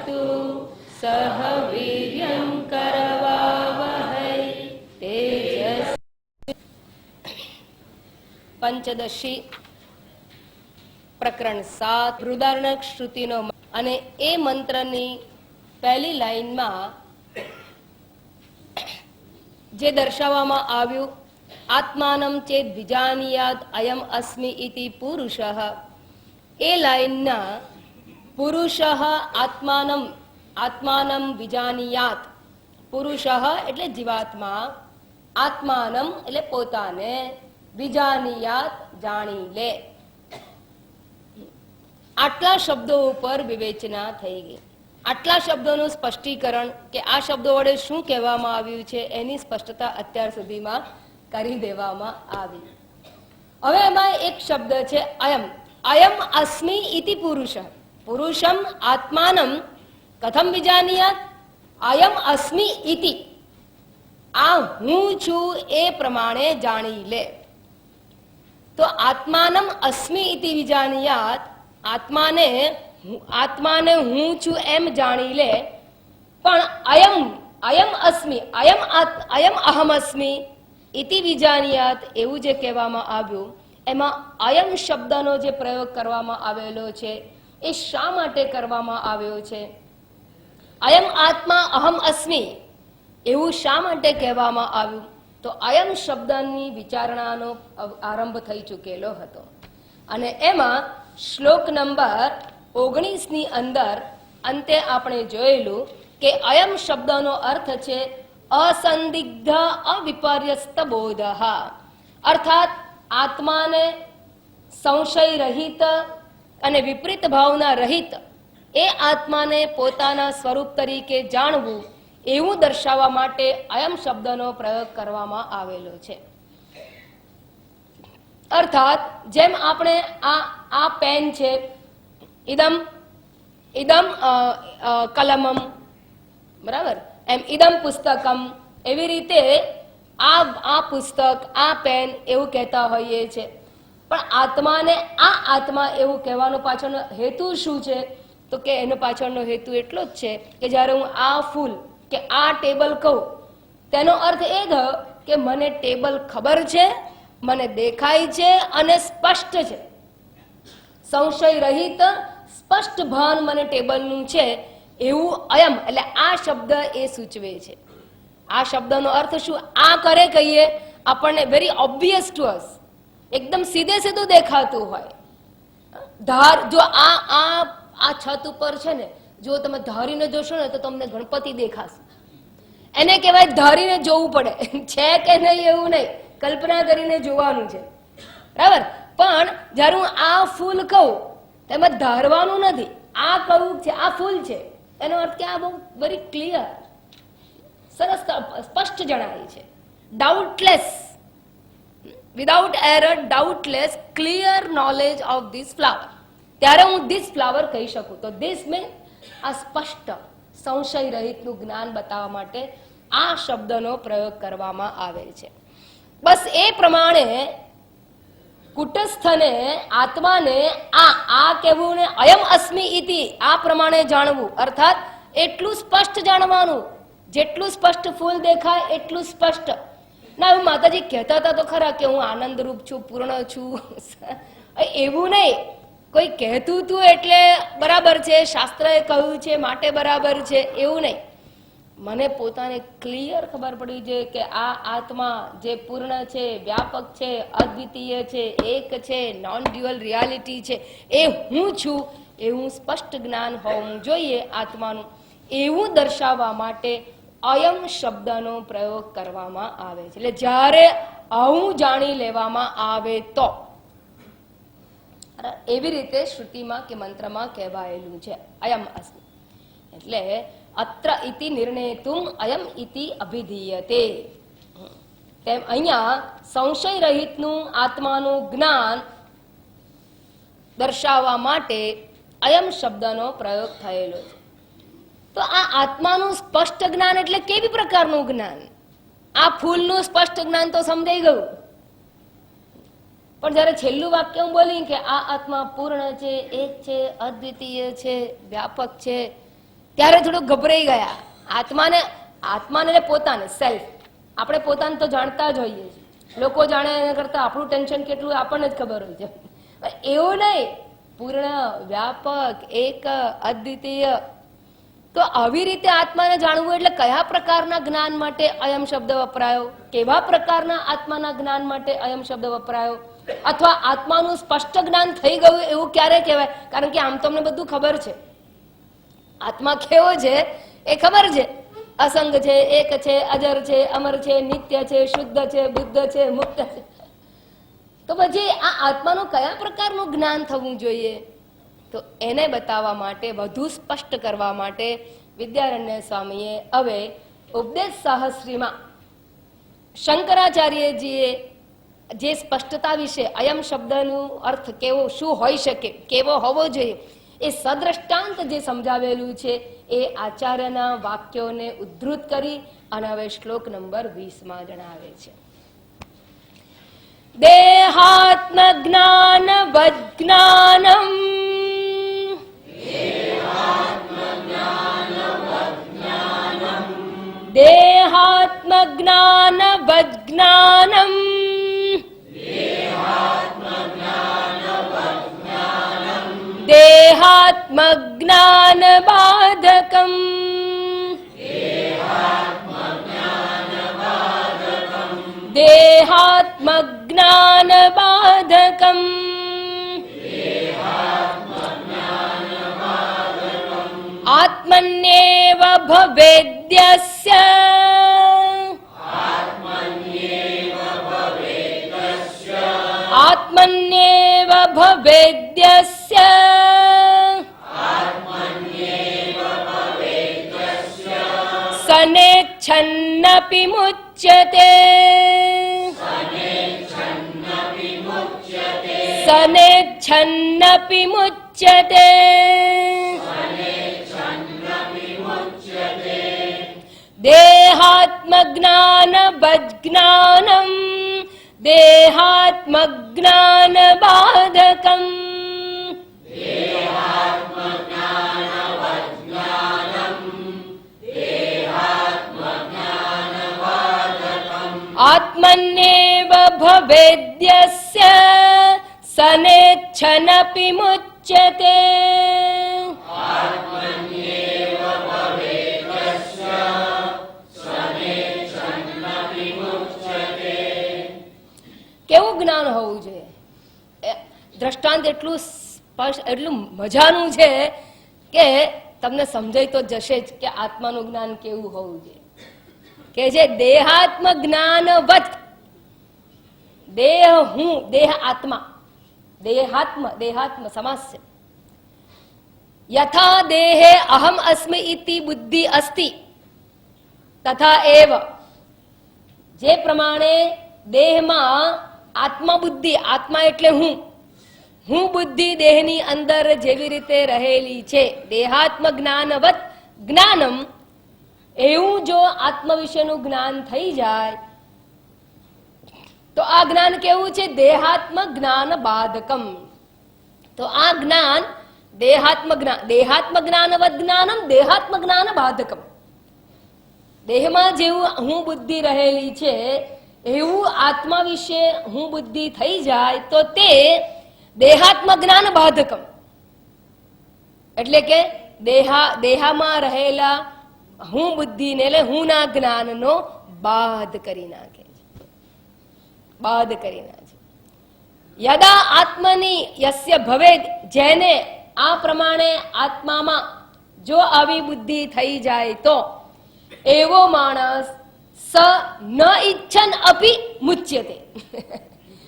तत्तु सह वीर्यं करवावहै तेजस। पंचदशी प्रकरण 7 बृहदारण्यक श्रुतिनो અને એ મંત્રની પહેલી લાઈનમાં જે દર્શાવવામાં આવ્યું આત્માનમ ચેત વિજાનીયાત અયમ અસ્મિ ઇતિ પુરુષઃ, એ લાઈનના પુરુષઃ આત્માનમ આત્માનમ વિજાનીયાત, પુરુષઃ એટલે જીવાત્મા, આત્માનમ એટલે પોતાને, વિજાનીયાત જાણી લે. આટલા શબ્દો ઉપર વિવેચના થઈ ગઈ. આટલા શબ્દોનું સ્પષ્ટીકરણ કે આ શબ્દો વડે શું કહેવામાં આવ્યું છે એની સ્પષ્ટતા અત્યાર સુધીમાં કરી દેવામાં આવી. હવે એમાં એક શબ્દ છે અયમ. અયમ અસ્મિ ઇતિ પુરુષ. પુરુષમ આત્માનમ કથમ વિજાનીયાત? અયમ અસ્મિ ઇતિ, આ હું છું એ પ્રમાણે જાણી લે. તો આત્માનમ અસ્મિ ઇતિ વિજાનીયાત, આત્માને હું છું એમ જાણી લે. પણ અયમ અયમ અસ્મિ અયમ અહમ અસ્મિ ઇતિ વિજાનીયાત એવું જે કહેવામાં આવ્યું, એમાં અયમ શબ્દનો જે પ્રયોગ કરવામાં આવેલો છે એ શા માટે કરવામાં આવ્યો છે? અયમ આત્મા અહમ અસ્મિ એવું શા માટે કહેવામાં આવ્યું? તો અયમ શબ્દની વિચારણાનો આરંભ થઈ ચૂકેલો હતો અને એમાં શ્લોક નંબર 19 ની અંદર અંતે આપણે જોયેલું કે અયમ શબ્દનો અર્થ છે અસંદિગ્ધ અવિપર્યસ્ત બોધ, અર્થાત આત્માને સંશય રહિત અને વિપરીત ભાવના રહિત એ આત્માને પોતાના સ્વરૂપ તરીકે જાણવું એવું દર્શાવવા માટે અયમ શબ્દનો પ્રયોગ કરવામાં આવેલો છે. અર્થાત જેમ આપણે આ પેન છે, ઇદમ ઇદમ કલમમ, બરાબર, એમ ઇદમ પુસ્તકમ, એવી રીતે આ પુસ્તક, આ પેન એવું કહેતા હોઈએ છે. પણ આત્માને આ આત્મા એવું કહેવાનો પાછળનો હેતુ શું છે? તો કે એનો પાછળનો હેતુ એટલો જ છે કે જ્યારે હું આ ફૂલ કે આ ટેબલ કહું, તેનો અર્થ એ થયો કે મને ટેબલ ખબર છે, મને દેખાય છે અને સ્પષ્ટ છે, સંશય રહિત સ્પષ્ટ ભાન મને ટેબલનું છે, એવું અયમ એટલે આ શબ્દ એ સૂચવે છે. આ શબ્દનો અર્થ શું? આ કરે કહીએ આપણને વેરી ઓબ્વિયસ ટુ અસ, એકદમ સીધે સીધું દેખાતું હોય. ધાર જો આ છત ઉપર છે ને, જો તમે ધારીને જોશો ને તો તમને ગણપતિ દેખાશે. એને કહેવાય ધારીને જોવું પડે, છે કે નહીં એવું નહીં, કલ્પના કરીને જોવાનું છે, બરાબર. પણ જ્યારે હું આ ફૂલ કહું તેમાં ધારવાનું નથી, આ કહું છે આ ફૂલ છે, એનો અર્થ કે આ બહુ વેરી ક્લિયર, સરસ સ્પષ્ટ જણાય છે. Doubtless, without error, doubtless, clear knowledge of this flower, ત્યારે હું ધીસ ફ્લાવર કહી શકું. તો ધીસ મીન્સ આ સ્પષ્ટ સંશય રહિતનું જ્ઞાન બતાવવા માટે આ શબ્દનો પ્રયોગ કરવામાં આવે છે. બસ એ પ્રમાણે કુટસ્થને આત્માને આ કહેવું ને અયમ અસ્મિ ઇતિ આ પ્રમાણે જાણવું, અર્થાત એટલું સ્પષ્ટ જાણવાનું, જેટલું સ્પષ્ટ ફૂલ દેખાય એટલું સ્પષ્ટ ના. હું માતાજી કહેતા હતા તો ખરા કે હું આનંદરૂપ છું, પૂર્ણ છું, એવું નહીં. કોઈ કહેતું હતું એટલે બરાબર છે, શાસ્ત્રએ કહ્યું છે માટે બરાબર છે, એવું નહીં. મને પોતાને ક્લિયર ખબર પડી છે કે આ આત્મા જે પૂર્ણ છે, વ્યાપક છે, અદ્વિતીય છે, એક છે, નોન ડ્યુઅલ રિયાલિટી છે, એ હું છું એવું સ્પષ્ટ જ્ઞાન હોવું જોઈએ આત્માનું. એવું દર્શાવવા માટે અયમ શબ્દનો પ્રયોગ કરવામાં આવે છે. એટલે જ્યારે આવું જાણી લેવામાં આવે તો એવી રીતે શ્રુતિમાં કે મંત્રમાં કહેવાયેલું છે અયમ અસ્મિ. એટલે અત્ર ઇતિ નિર્ણેતુમ અયમ ઇતિ અભિધીયતે. તેમ અહીંયા સંશય રહિતનું આત્માનું જ્ઞાન દર્શાવવા માટે અયમ શબ્દનો પ્રયોગ થયેલો છે. તો આ આત્માનું સ્પષ્ટ જ્ઞાન એટલે કેવી પ્રકારનું જ્ઞાન? આ ફૂલનું સ્પષ્ટ જ્ઞાન તો સમજાઈ ગયું, પણ જયારે છેલ્લું વાક્ય હું બોલી કે આ આત્મા પૂર્ણ છે, એક છે, અદ્વિતીય છે, વ્યાપક છે, ત્યારે થોડું ગભરાઈ ગયા. આત્માને પોતાને સેલ્ફ, આપણે પોતાને તો જાણતા જ હોઈએ છીએ. લોકો જાણે એના કરતા આપણું ટેન્શન કેટલું આપણને જ ખબર હોય છે. એવું નહીં, પૂર્ણ, વ્યાપક, એક, અદ્વિતીય. તો આવી રીતે આત્માને જાણવું એટલે કયા પ્રકારના જ્ઞાન માટે અયમ શબ્દ વપરાયો, કેવા પ્રકારના આત્માના જ્ઞાન માટે અયમ શબ્દ વપરાયો, અથવા આત્માનું સ્પષ્ટ જ્ઞાન થઈ ગયું એવું ક્યારે કહેવાય? કારણ કે આમ તો અમને બધું ખબર છે, આત્મા કેવો છે એ ખબર છે. અસંગ છે, એક છે, અજર છે, અમર છે, નિત્ય છે, શુદ્ધ છે, બુદ્ધ છે, મુક્ત છે. તો પછી આ આત્માનું કયા પ્રકારનું જ્ઞાન થવું જોઈએ? તો એને બતાવવા માટે, વધુ સ્પષ્ટ કરવા માટે વિદ્યારણ્ય સ્વામીએ હવે ઉપદેશ સાહસ્રીમાં શંકરાચાર્યજીએ જે સ્પષ્ટતા વિશે અયમ શબ્દનો અર્થ કેવો, શું હોઈ શકે, કેવો હોવો જોઈએ, એ સદ્રષ્ટાંત જે સમજાવેલું છે એ આચાર્યના વાક્યોને ઉદ્ધૃત કરી અને હવે શ્લોક નંબર 20 જણાવે છે. દેહાત્મ જ્ઞાન વજ્ઞાનમ દેહાત્મ જ્ઞાન વજ્ઞાનમ દેહાત્મ જ્ઞાન બાધકમ દેહાત્મ જ્ઞાન બાધકમ આત્મન્યેવ ભવેદ્યસ્ય આત્મન્યેવ ભવેદ્યસ્ય સનેચ્છન્નપિ મુચ્યતે સનેચ્છન્નપિ મુચ્યતે દેહાત્મ જ્ઞાન વજ્ઞાનમ દેહાત્મ જ્ઞાન બાધકમ આત્મન્યેવ ભવેદ્યસ્ય સનેચ્છન્નપિ મુચ્યતે કેવું જ્ઞાન હોવું જોઈએ? દ્રષ્ટાંત એટલું સ્પષ્ટ, એટલું મજાનું છે કે તમને સમજાય તો જશે જ કે આત્માનું જ્ઞાન કેવું હોવું જોઈએ. કે જે દેહાત્મ જ્ઞાનવત, દેહ હું, દેહ આત્મા, દેહાત્મ સમાસ છે. યથા દેહે અહમ અસ્મિ ઇતિ બુદ્ધિ અસ્તિ તથા એવ, જે પ્રમાણે દેહમાં આત્મા બુદ્ધિ, આત્મા એટલે હું બુદ્ધિ દેહની અંદર જેવી રીતે રહેલી છે, દેહાત્મ જ્ઞાનવત જ્ઞાનમ, એવું જો આત્મ વિશેનું જ્ઞાન થઈ જાય તો આ જ્ઞાન કેવું છે? દેહાત્મ જ્ઞાન બાધકમ. તો આ જ્ઞાન દેહાત્મ જ્ઞાનવત જ્ઞાનમ દેહાત્મ જ્ઞાન બાધકમ. દેહમાં જેવું હું બુદ્ધિ રહેલી છે એવું આત્મા વિશે હું બુદ્ધિ થઈ જાય તો તે દેહાત્મ જ્ઞાન બાધકમ, એટલે કે દેહામાં રહેલા હું બુદ્ધિને, એટલે હું ના જ્ઞાનનો બાધ કરી નાખે છે, બાધ કરી નાખે. યદા આત્મની યસ્ય ભવેદ, જેને આ પ્રમાણે આત્મામાં જો આવી બુદ્ધિ થઈ જાય તો એવો માણસ સ ન ઈચ્છન અપી મુચ્યતે.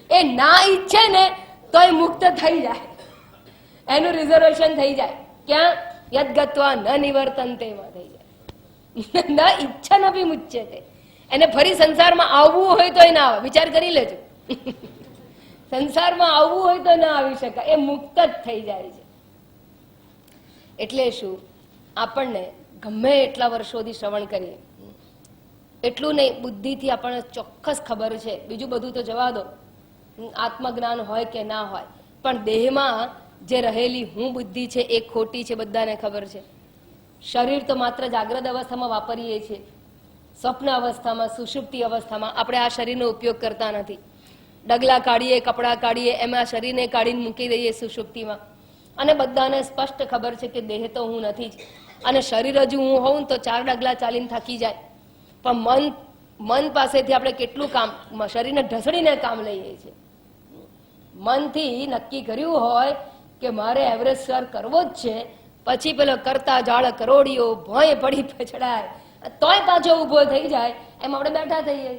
એ ના ઈચ્છે ને તો એ મુક્ત થઈ જાય, એનું રિઝર્વેશન થઈ જાય. ક્યાં? યદ્ગત્વા ન નિવર્તન્તે માં થઈ જાય. ન ઈચ્છન અપી મુચ્યતે. એને ફરી સંસારમાં આવવું હોય તો ના આવે, વિચાર કરી લેજો. સંસારમાં આવવું હોય તો ના આવી શકાય, એ મુક્ત જ થઈ જાય છે. એટલે શું? આપણને ગમે એટલા વર્ષોથી શ્રવણ કરીએ એટલું નહીં, બુદ્ધિથી આપણને ચોક્કસ ખબર છે, બીજું બધું તો જવા દો, આત્મજ્ઞાન હોય કે ના હોય, પણ દેહમાં જે રહેલી હું બુદ્ધિ છે એ ખોટી છે, બધાને ખબર છે. શરીર તો માત્ર જાગ્રત અવસ્થામાં વાપરીએ છીએ, સ્વપ્ન અવસ્થામાં, સુષુપ્તિ અવસ્થામાં આપણે આ શરીરનો ઉપયોગ કરતા નથી. ડગલા કાઢીએ, કપડાં કાઢીએ, એમાં શરીરને કાઢીને મૂકી દઈએ સુષુપ્તિમાં. અને બધાને સ્પષ્ટ ખબર છે કે દેહ તો હું નથી જ, અને શરીર હજુ હું હોઉં તો 4 ડગલા ચાલીને થાકી જાય. પણ મન પાસેથી આપણે કેટલું કામ, શરીરને ઢસડીને કામ લઈએ છીએ. મનથી નક્કી કર્યું હોય કે મારે એવરેજ સર કરવો જ છે, પછી પેલો કરતા જાળ કરોડિયો ભોંય પડી પછડાય, તોય પાછો ઊભો થઈ જાય, એમ આપણે બેઠા થઈએ.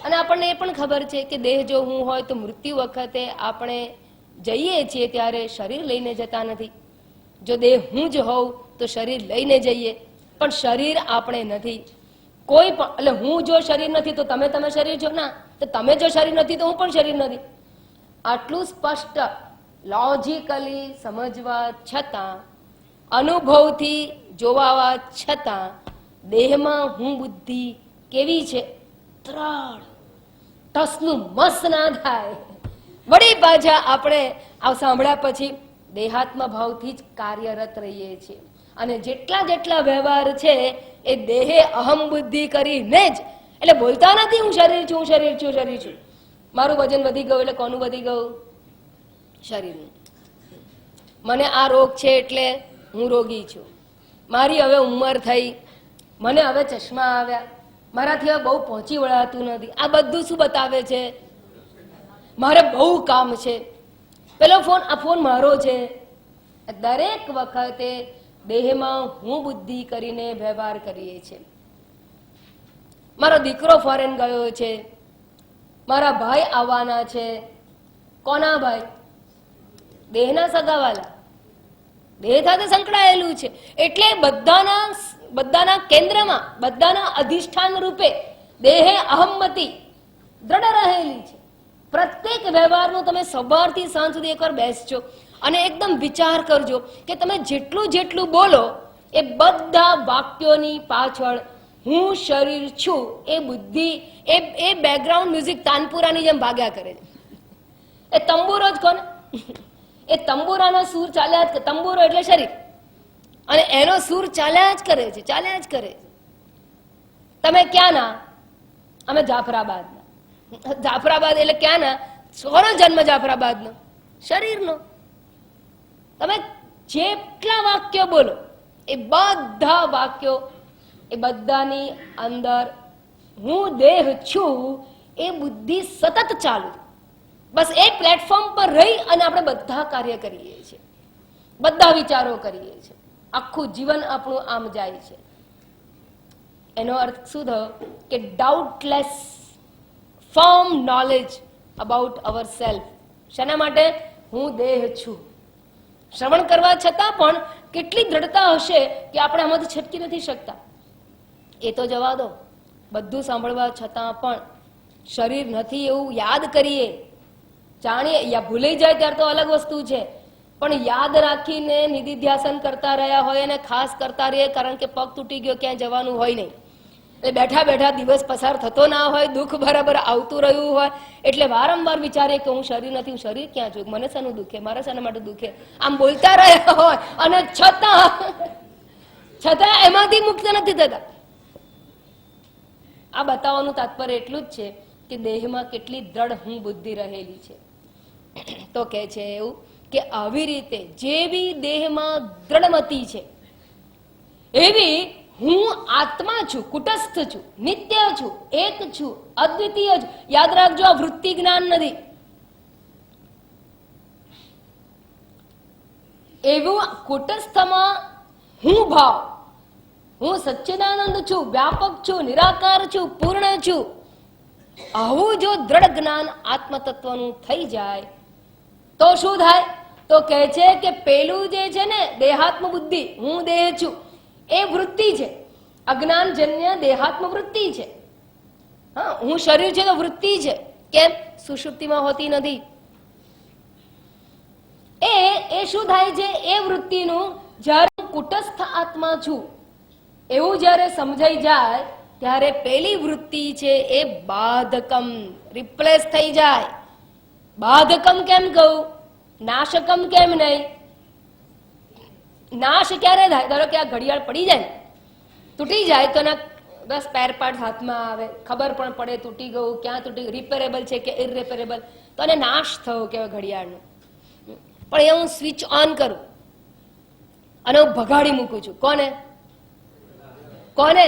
અને આપણને એ પણ ખબર છે કે દેહ જો હું હોય તો મૃત્યુ વખતે આપણે જઈએ છીએ ત્યારે શરીર લઈને જતા નથી. જો દેહ હું જ હોઉં તો શરીર લઈને જઈએ, પણ શરીર આપણે નથી. કોઈ પણ, એટલે હું જો શરીર નથી તો તમે શરીર છો ના, તો તમે જો શરીર નથી તો હું પણ શરીર નથી. આટલું સ્પષ્ટ લોજિકલી સમજવા છતાં, અનુભવથી જોવા છતાં દેહમાં હું બુદ્ધિ કેવી છે? ત્રણ ટસનું મસ ના થાય. વળી પાછા આપણે આ સાંભળ્યા પછી દેહાત્મ ભાવથી જ કાર્યરત રહીએ છીએ. અને જેટલા વ્યવહાર છે એ દેહે અહમ બુદ્ધિ કરીને જ, એટલે બોલતા નથી હું શરીર છું, શરીર છું, શરીર છું. મારું વજન વધી ગયું એટલે કોનું વધી ગયું? શરીરનું. મને આ રોગ છે એટલે હું રોગી છું. મારી હવે ઉંમર થઈ, મને હવે ચશ્મા આવ્યા, મારાથી હવે બહુ પહોંચી વળાતું નથી. આ બધું શું બતાવે છે? મારે બહુ કામ છે, પેલો ફોન, આ ફોન મારો છે. દરેક વખતે દેહમાં હું બુદ્ધિ કરીને વ્યવહાર કરીએ છીએ. મારો દીકરો ફોરેન ગયો છે, મારા ભાઈ આવવાના છે. કોના ભાઈ? દેહના સગાવાલા, દેહ સાથે સંકળાયેલું છે. એટલે બધાના કેન્દ્રમાં, બધાના અધિષ્ઠાન રૂપે દેહે અહમતિ દ્રઢ રહેલી છે. પ્રત્યેક વ્યવહારનો તમે સવારથી સાંજ સુધી એકવાર બેસજો અને એકદમ વિચાર કરજો કે તમે જેટલું બોલો એ બધા વાક્યોની પાછળ હું શરીર છું એ બુદ્ધિ, એ બેકગ્રાઉન્ડ મ્યુઝિક તાનપુરાની જેમ ભાગ્યા કરે છે. એ તંબુરો જ કોને, એ તંબુરાનો સૂર ચાલ્યા જ, તંબુરો એટલે શરીર, અને એનો સૂર ચાલ્યા જ કરે છે, ચાલ્યા જ કરે છે. તમે ક્યાંના? અમે જાફરાબાદના. જાફરાબાદ એટલે ક્યાંના? કોનો જન્મ જાફરાબાદનો? શરીરનો. તમે જેટલા વાક્યો બોલો એ બધા વાક્યો, એ બધાની અંદર હું દેહ છું એ બુદ્ધિ સતત ચાલુ. બસ એ પ્લેટફોર્મ પર રહી અને આપણે બધા કાર્ય કરીએ છીએ, બધા વિચારો કરીએ છીએ. આખું જીવન આપણું આમ જાય છે. એનો અર્થ શું થયો? કે doubtless firm knowledge about our self. શાના માટે? હું દેહ છું. શ્રવણ કરવા છતાં પણ કેટલી દ્રઢતા હશે કે આપણે આમાંથી છટકી નથી શકતા. એ તો જવા દો, બધું સાંભળવા છતાં પણ શરીર નથી એવું યાદ કરીએ, જાણીએ. યા ભૂલી જાય ત્યારે તો અલગ વસ્તુ છે, પણ યાદ રાખીને નિધિધ્યાસન કરતા રહ્યા હોય અને ખાસ કરતા રહીએ, કારણ કે પગ તૂટી ગયો, ક્યાંય જવાનું હોય નહીં, એટલે બેઠા બેઠા દિવસ પસાર થતો ના હોય, દુઃખ બરાબર આવતું રહ્યું હોય, એટલે વારંવાર વિચારે કે હું શરીર નથી, હું શરીર ક્યાં છું, મને શાનું દુખે, મારા શાના માટે દુખે, આમ બોલતા રહ્યા હોય અને છતાં એમાંથી મુક્ત નથી થતા. આ બતાવવાનું તાત્પર્ય એટલું જ છે કે દેહમાં કેટલી દ્રઢ હું બુદ્ધિ રહેલી છે. તો કે છે એવું કે આવી રીતે જેવી દેહમાં દ્રઢમતી છે એવી હું આત્મા છું, કુટસ્થ છું, નિત્ય છું, એક છું, અદ્વિતીય છું. યાદ રાખજો, આ વૃત્તિ જ્ઞાન નથી. એવું કુટસ્થમાં હું ભાવ, હું સચ્ચિદાનંદ છું, વ્યાપક છું, નિરાકાર છું, પૂર્ણ છું. આવું જો દ્રઢ જ્ઞાન આત્મતત્વનું થઈ જાય તો શું થાય? તો કહે છે કે પેલું જે છે ને દેહાત્મ બુદ્ધિ, હું દેહ છું, એ વૃત્તિ છે, અજ્ઞાનજન્ય દેહાત્મ વૃત્તિ છે. હા, હું શરીર છે તો વૃત્તિ છે. કેમ? સુષુપ્તિમાં હોતી નથી. એ શું થાય છે? એ વૃત્તિનું જ્યારે હું કુટસ્થ આત્મા છું એવું જ્યારે સમજાઈ જાય ત્યારે પેલી વૃત્તિ છે એ બાધકમ, રિપ્લેસ થઈ જાય. બાધકમ કેમ કહું? નાશકમ કેમ નહીં? નાશ ક્યારે થાય? ધારો કે આ ઘડિયાળ પડી જાય, તૂટી જાય તો એના બસ સ્પેર પાર્ટ હાથમાં આવે, ખબર પણ પડે તૂટી ગયું, ક્યાં તૂટી ગયું, રિપેરેબલ છે કે ઇરરિપેરેબલ, તો એને નાશ થયો કહેવાય ઘડિયાળનો. પણ એ હું સ્વિચ ઓન કરું અને હું ભગાડી મૂકું છું. કોને? કોને?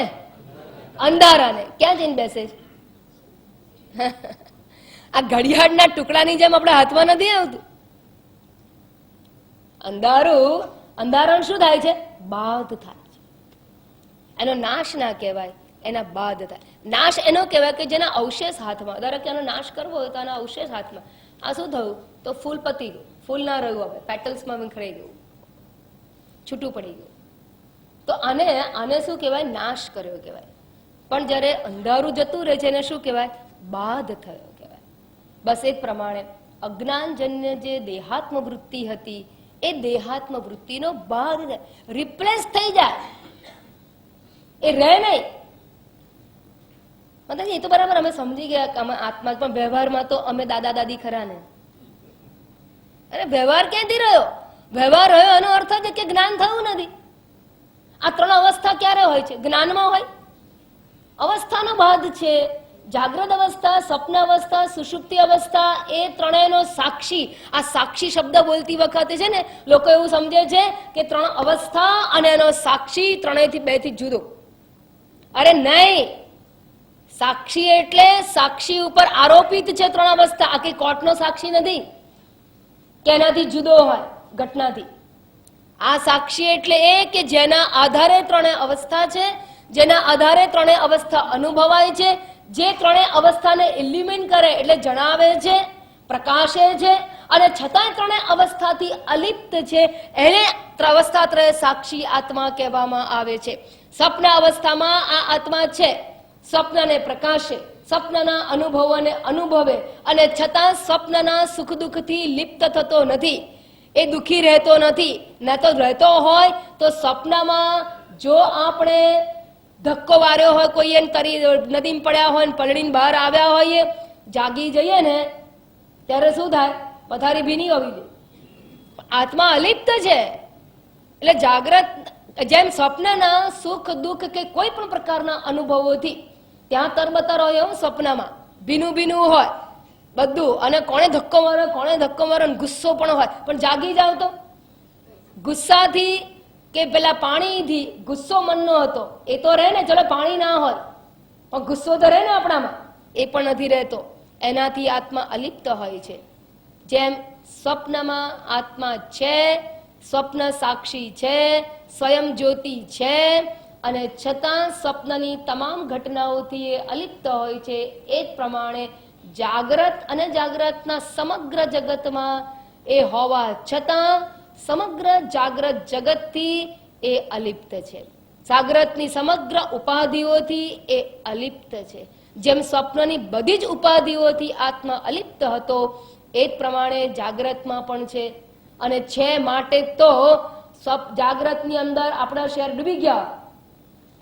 અંધારાને. ક્યાં જઈને બેસે છે? આ ઘડિયાળના ટુકડાની જેમ આપણા હાથમાં નથી આવતું. અંધારું શું થાય છે? બાદ થાય છે. એનો નાશ ના કહેવાય, એના બાદ થાય. નાશ એનો કહેવાય કે જેના અવશેષ હાથમાં, ધારો કે એનો નાશ કરવો હોય તો આના અવશેષ હાથમાં. આ શું થયું? તો ફૂલ પતી ગયું, ફૂલ ના રહ્યું, હવે પેટલ્સમાં વિખરાઈ ગયું, છૂટું પડી ગયું. તો આને શું કહેવાય? નાશ કર્યો કહેવાય. પણ જ્યારે અંધારું જતું રહે છે એને શું કહેવાય? બાદ થયો કહેવાય. બસ એ પ્રમાણે અજ્ઞાનજન્ય જે દેહાત્મ વૃત્તિ હતી એ દેહાત્મ વૃત્તિનો બાદ રિપ્લેસ થઈ જાય, એ રહે નહીં. મતલબ એ તો બરાબર અમે સમજી ગયા કે અમે આત્મા, પણ વ્યવહારમાં તો અમે દાદા દાદી ખરા ને. અરે વ્યવહાર ક્યાંથી રહ્યો? વ્યવહાર રહ્યો એનો અર્થ છે કે જ્ઞાન થયું નથી. આ ત્રણ અવસ્થા ક્યારે હોય છે? જ્ઞાનમાં હોય. અવસ્થાનો બાદ છે. જાગ્રત અવસ્થા, સ્વપ્ન અવસ્થા, સુષુપ્તિ અવસ્થા, એ ત્રણેયનો સાક્ષી. આ સાક્ષી શબ્દ બોલતી વખતે છે ને લોકો એવું સમજે છે કે ત્રણ અવસ્થા અને એનો સાક્ષી ત્રણેયથી બે થી જુદો. અરે નહીં, સાક્ષી એટલે સાક્ષી ઉપર આરોપિત છે ત્રણ અવસ્થા. આખી કોર્ટનો સાક્ષી નથી કે એનાથી જુદો હોય ઘટનાથી. આ સાક્ષી એટલે એ કે જેના આધારે ત્રણેય અવસ્થા છે, જેના આધારે ત્રણેય અવસ્થા અનુભવાય છે, જે ત્રણેય અવસ્થાને ઇલ્યુમિન કરે એટલે જણાવે છે, પ્રકાશે છે, અને છતાંય ત્રણેય અવસ્થાથી અલિપ્ત છે, એને અવસ્થા ત્રય સાક્ષી આત્મા કહેવામાં આવે છે. સ્વપ્ન અવસ્થામાં આ આત્મા છે, સ્વપ્નને પ્રકાશે, સ્વપ્નના અનુભવોને અનુભવે, અને છતાં સ્વપ્નના સુખ દુઃખથી લિપ્ત થતો નથી. એ દુઃખી રહેતો નથી. ન તો રહેતો હોય તો સ્વપ્નમાં જો આપણે ધક્કો વાર્યો હોય, કોઈ નદીમાં પડ્યા હોય ને પલળીને બહાર આવ્યા હોઈએ, જાગી જઈએ ને ત્યારે શું થાય? પથારી ભીની હોવી જોઈએ. આત્મા અલિપ્ત છે. એટલે જાગ્રત જેમ સ્વપ્નના સુખ દુઃખ કે કોઈ પણ પ્રકારના અનુભવોથી ત્યાં તરબતર હોય એવું સ્વપ્નમાં ભીનું ભીનું હોય બધું, અને કોણે ધક્કો માર્યો, ગુસ્સો પણ હોય, પણ જાગી જાવ તો ગુસ્સાથી કે પેલા પાણીથી ગુસ્સો મનનો હતો એ તો રહે ને. ચલો પાણી ના હોય પણ ગુસ્સો તો રહે ને આપણામાં, એ પણ નથી રહેતો. એનાથી આત્મા અલિપ્ત હોય છે. જેમ સ્વપ્નમાં આત્મા છે, સ્વપ્ન સાક્ષી છે, સ્વયં જ્યોતિ છે, અને છતાં સ્વપ્નની તમામ ઘટનાઓથી એ અલિપ્ત હોય છે. એ જ પ્રમાણે જાગ્રત અને જાગ્રતના સમગ્ર જગતમાં એ હોવા છતાં સમગ્ર જાગ્રત જગતથી એ અલિપ્ત છે. જાગ્રતની સમગ્ર ઉપાધિઓથી એ અલિપ્ત છે. જેમ સ્વપ્નની બધી જ ઉપાધિઓથી આત્મા અલિપ્ત હતો, એ જ પ્રમાણે જાગ્રતમાં પણ છે. અને છે માટે તો જાગ્રતની અંદર આપણા શેર ડૂબી ગયા,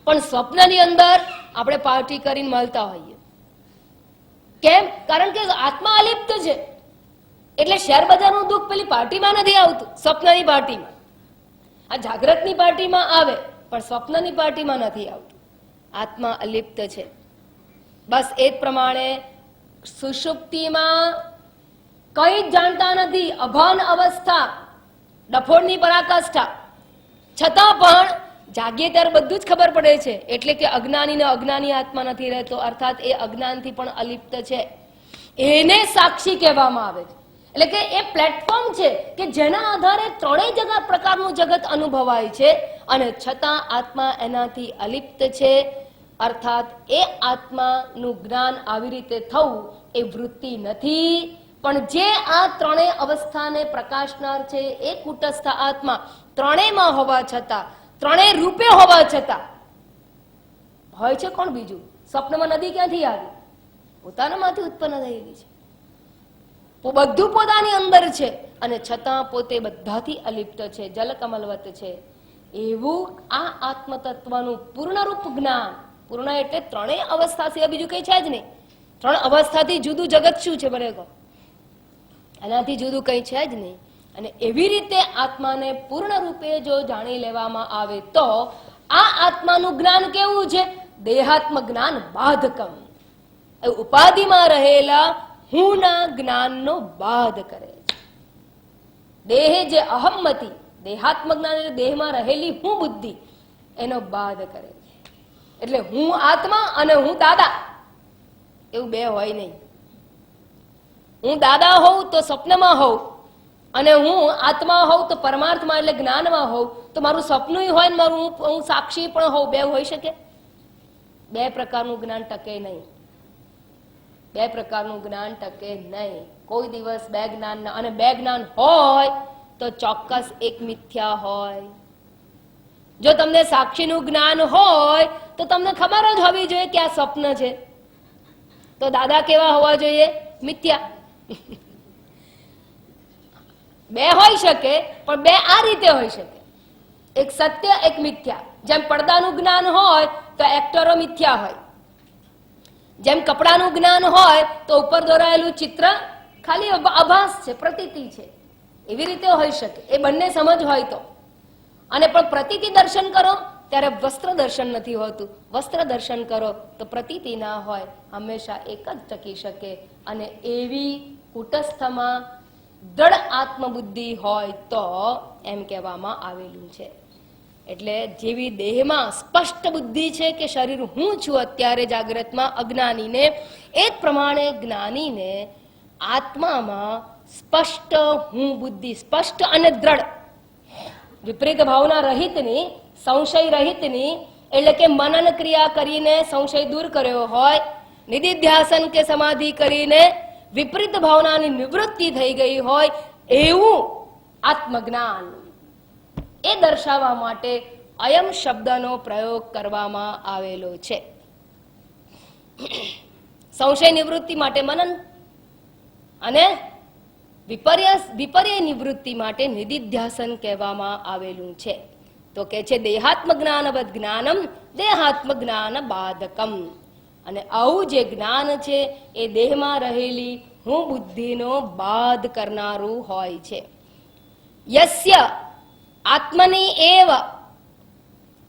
પણ સ્વપ્નની અંદર આપણે પાર્ટી કરીને મળતા હોઈએ. કેમ? કારણ કે આત્મા અલિપ્ત છે. એટલે શેર બજારનું દુઃખ પેલી પાર્ટીમાં નથી આવતું, સ્વપ્નની પાર્ટીમાં. આ જાગ્રતની પાર્ટીમાં આવે પણ સ્વપ્નની પાર્ટીમાં નથી આવતું. આત્મા અલિપ્ત છે. બસ એ જ પ્રમાણે સુષુપ્તિમાં કઈ જ જાણતા નથી, અભાન અવસ્થા, ડફોડની પરાકાષ્ઠા. છતાં પણ જાગીએ ત્યારે બધું જ ખબર પડે છે. એટલે કે અજ્ઞાની આત્મા નથી રહેતો, અર્થાત એ અજ્ઞાનથી પણ અલિપ્ત છે. એને સાક્ષી કહેવામાં આવે છે. એટલે કે એ પ્લેટફોર્મ છે કે જેના આધારે ત્રણેય પ્રકારનું જગત અનુભવાય છે, અને છતાં આત્મા એનાથી અલિપ્ત છે. અર્થાત એ આત્માનું જ્ઞાન આવી રીતે થવું એ વૃત્તિ નથી, પણ જે આ ત્રણેય અવસ્થાને પ્રકાશનાર છે એ કુટસ્થ આત્મા ત્રણેયમાં હોવા છતાં, ત્રણેય રૂપે હોવા છતાં હોય છે. કોણ બીજું? સ્વપ્નમાં નદી ક્યાંથી આવી? પોતાનામાંથી ઉત્પન્ન થયેલી છે. બધું પોતાની અંદર છે, અને છતાં પોતે બધાથી અલિપ્ત છે, જલકમલવત છે. એવું આ આત્મતત્વનું પૂર્ણરૂપ જ્ઞાન. પૂર્ણ એટલે ત્રણેય અવસ્થા સિવાય બીજું કઈ છે જ નહીં. ત્રણ અવસ્થાથી જુદું જગત શું છે? બરાબર, એનાથી જુદું કઈ છે જ નહીં. અને એવી રીતે આત્માને પૂર્ણ રૂપે જો જાણી લેવામાં આવે તો આ આત્માનું જ્ઞાન કેવું છે? દેહાત્મ જ્ઞાન બાધકમ. એ ઉપાધિમાં રહેલા હુંના જ્ઞાનનો બાધ કરે છે. દેહ જે અહમ્મતી, દેહાત્મ જ્ઞાન એટલે દેહમાં રહેલી હું બુદ્ધિ, એનો બાધ કરે છે. એટલે હું આત્મા અને હું દાદા એવું બે હોય નહીં. હું દાદા હોઉં તો સ્વપ્નમાં હોઉં, અને હું આત્મા હોઉં તો પરમાર્થમાં એટલે જ્ઞાનમાં હોઉં, તો મારું સપનું હોય ને મારું હું સાક્ષી પણ હોઉં, બે હોઈ શકે? બે પ્રકારનું જ્ઞાન ટકે નહીં. બે પ્રકારનું જ્ઞાન ટકે નહીં. કોઈ દિવસ બે જ્ઞાન ના, અને બે જ્ઞાન હોય તો ચોક્કસ એક મિથ્યા હોય. જો તમને સાક્ષીનું જ્ઞાન હોય તો તમને ખબર જ હોવી જોઈએ કે આ સ્વપ્ન છે, તો દાદા કેવા હોવા જોઈએ? મિથ્યા. બે હોઈ શકે, પણ બે આ રીતે હોઈ શકે, એક સત્ય એક મિથ્યા. જેમ પડદાનું જ્ઞાન હોય તો એક્ટરો મિથ્યા હોય, જેમ કપડાનું જ્ઞાન હોય તો ઉપર દોરાયેલું ચિત્ર ખાલી આભાસ છે, પ્રતીતિ છે. એવી રીતે હોઈ શકે. એ બંને સમજ હોય તો. અને પણ પ્રતીતિ દર્શન કરો ત્યારે વસ્ત્ર દર્શન નથી હોતું. વસ્ત્ર દર્શન કરો તો પ્રતીતિ ના હોય, હંમેશા એક જ ટકી શકે. અને એવી કુટસ્થમાં દ્રઢ આત્મબુદ્ધિ હોય તો એમ કહેવામાં આવેલું છે. એટલે જેવી દેહમાં સ્પષ્ટ બુદ્ધિ છે કે શરીર હું છું અત્યારે જાગ્રતમાં અજ્ઞાનીને, એ જ પ્રમાણે જ્ઞાનીને આત્મામાં સ્પષ્ટ હું બુદ્ધિ, સ્પષ્ટ અને દ્રઢ, વિપરીત ભાવના રહિતની, સંશય રહિતની, એટલે કે મનન ક્રિયા કરીને સંશય દૂર કર્યો હોય, નિધિધ્યાસન કે સમાધિ કરીને વિપરીત ભાવનાની નિવૃત્તિ થઈ ગઈ હોય, એવું આત્મજ્ઞાન એ દર્શાવવા માટે અયમ શબ્દનો પ્રયોગ કરવામાં આવેલો છે. સંશય નિવૃત્તિ માટે મનન અને વિપર્ય નિવૃત્તિ માટે નિધિધ્યાસન કહેવામાં આવેલું છે. તો કે છે દેહાત્મ જ્ઞાનવદ જ્ઞાનમ દેહાત્મ જ્ઞાન બાધકમ. અને આવું જે જ્ઞાન છે એ દેહમાં રહેલી હું બુદ્ધિનો બાધ કરનારું હોય છે. યસ્ય આત્મની એવ,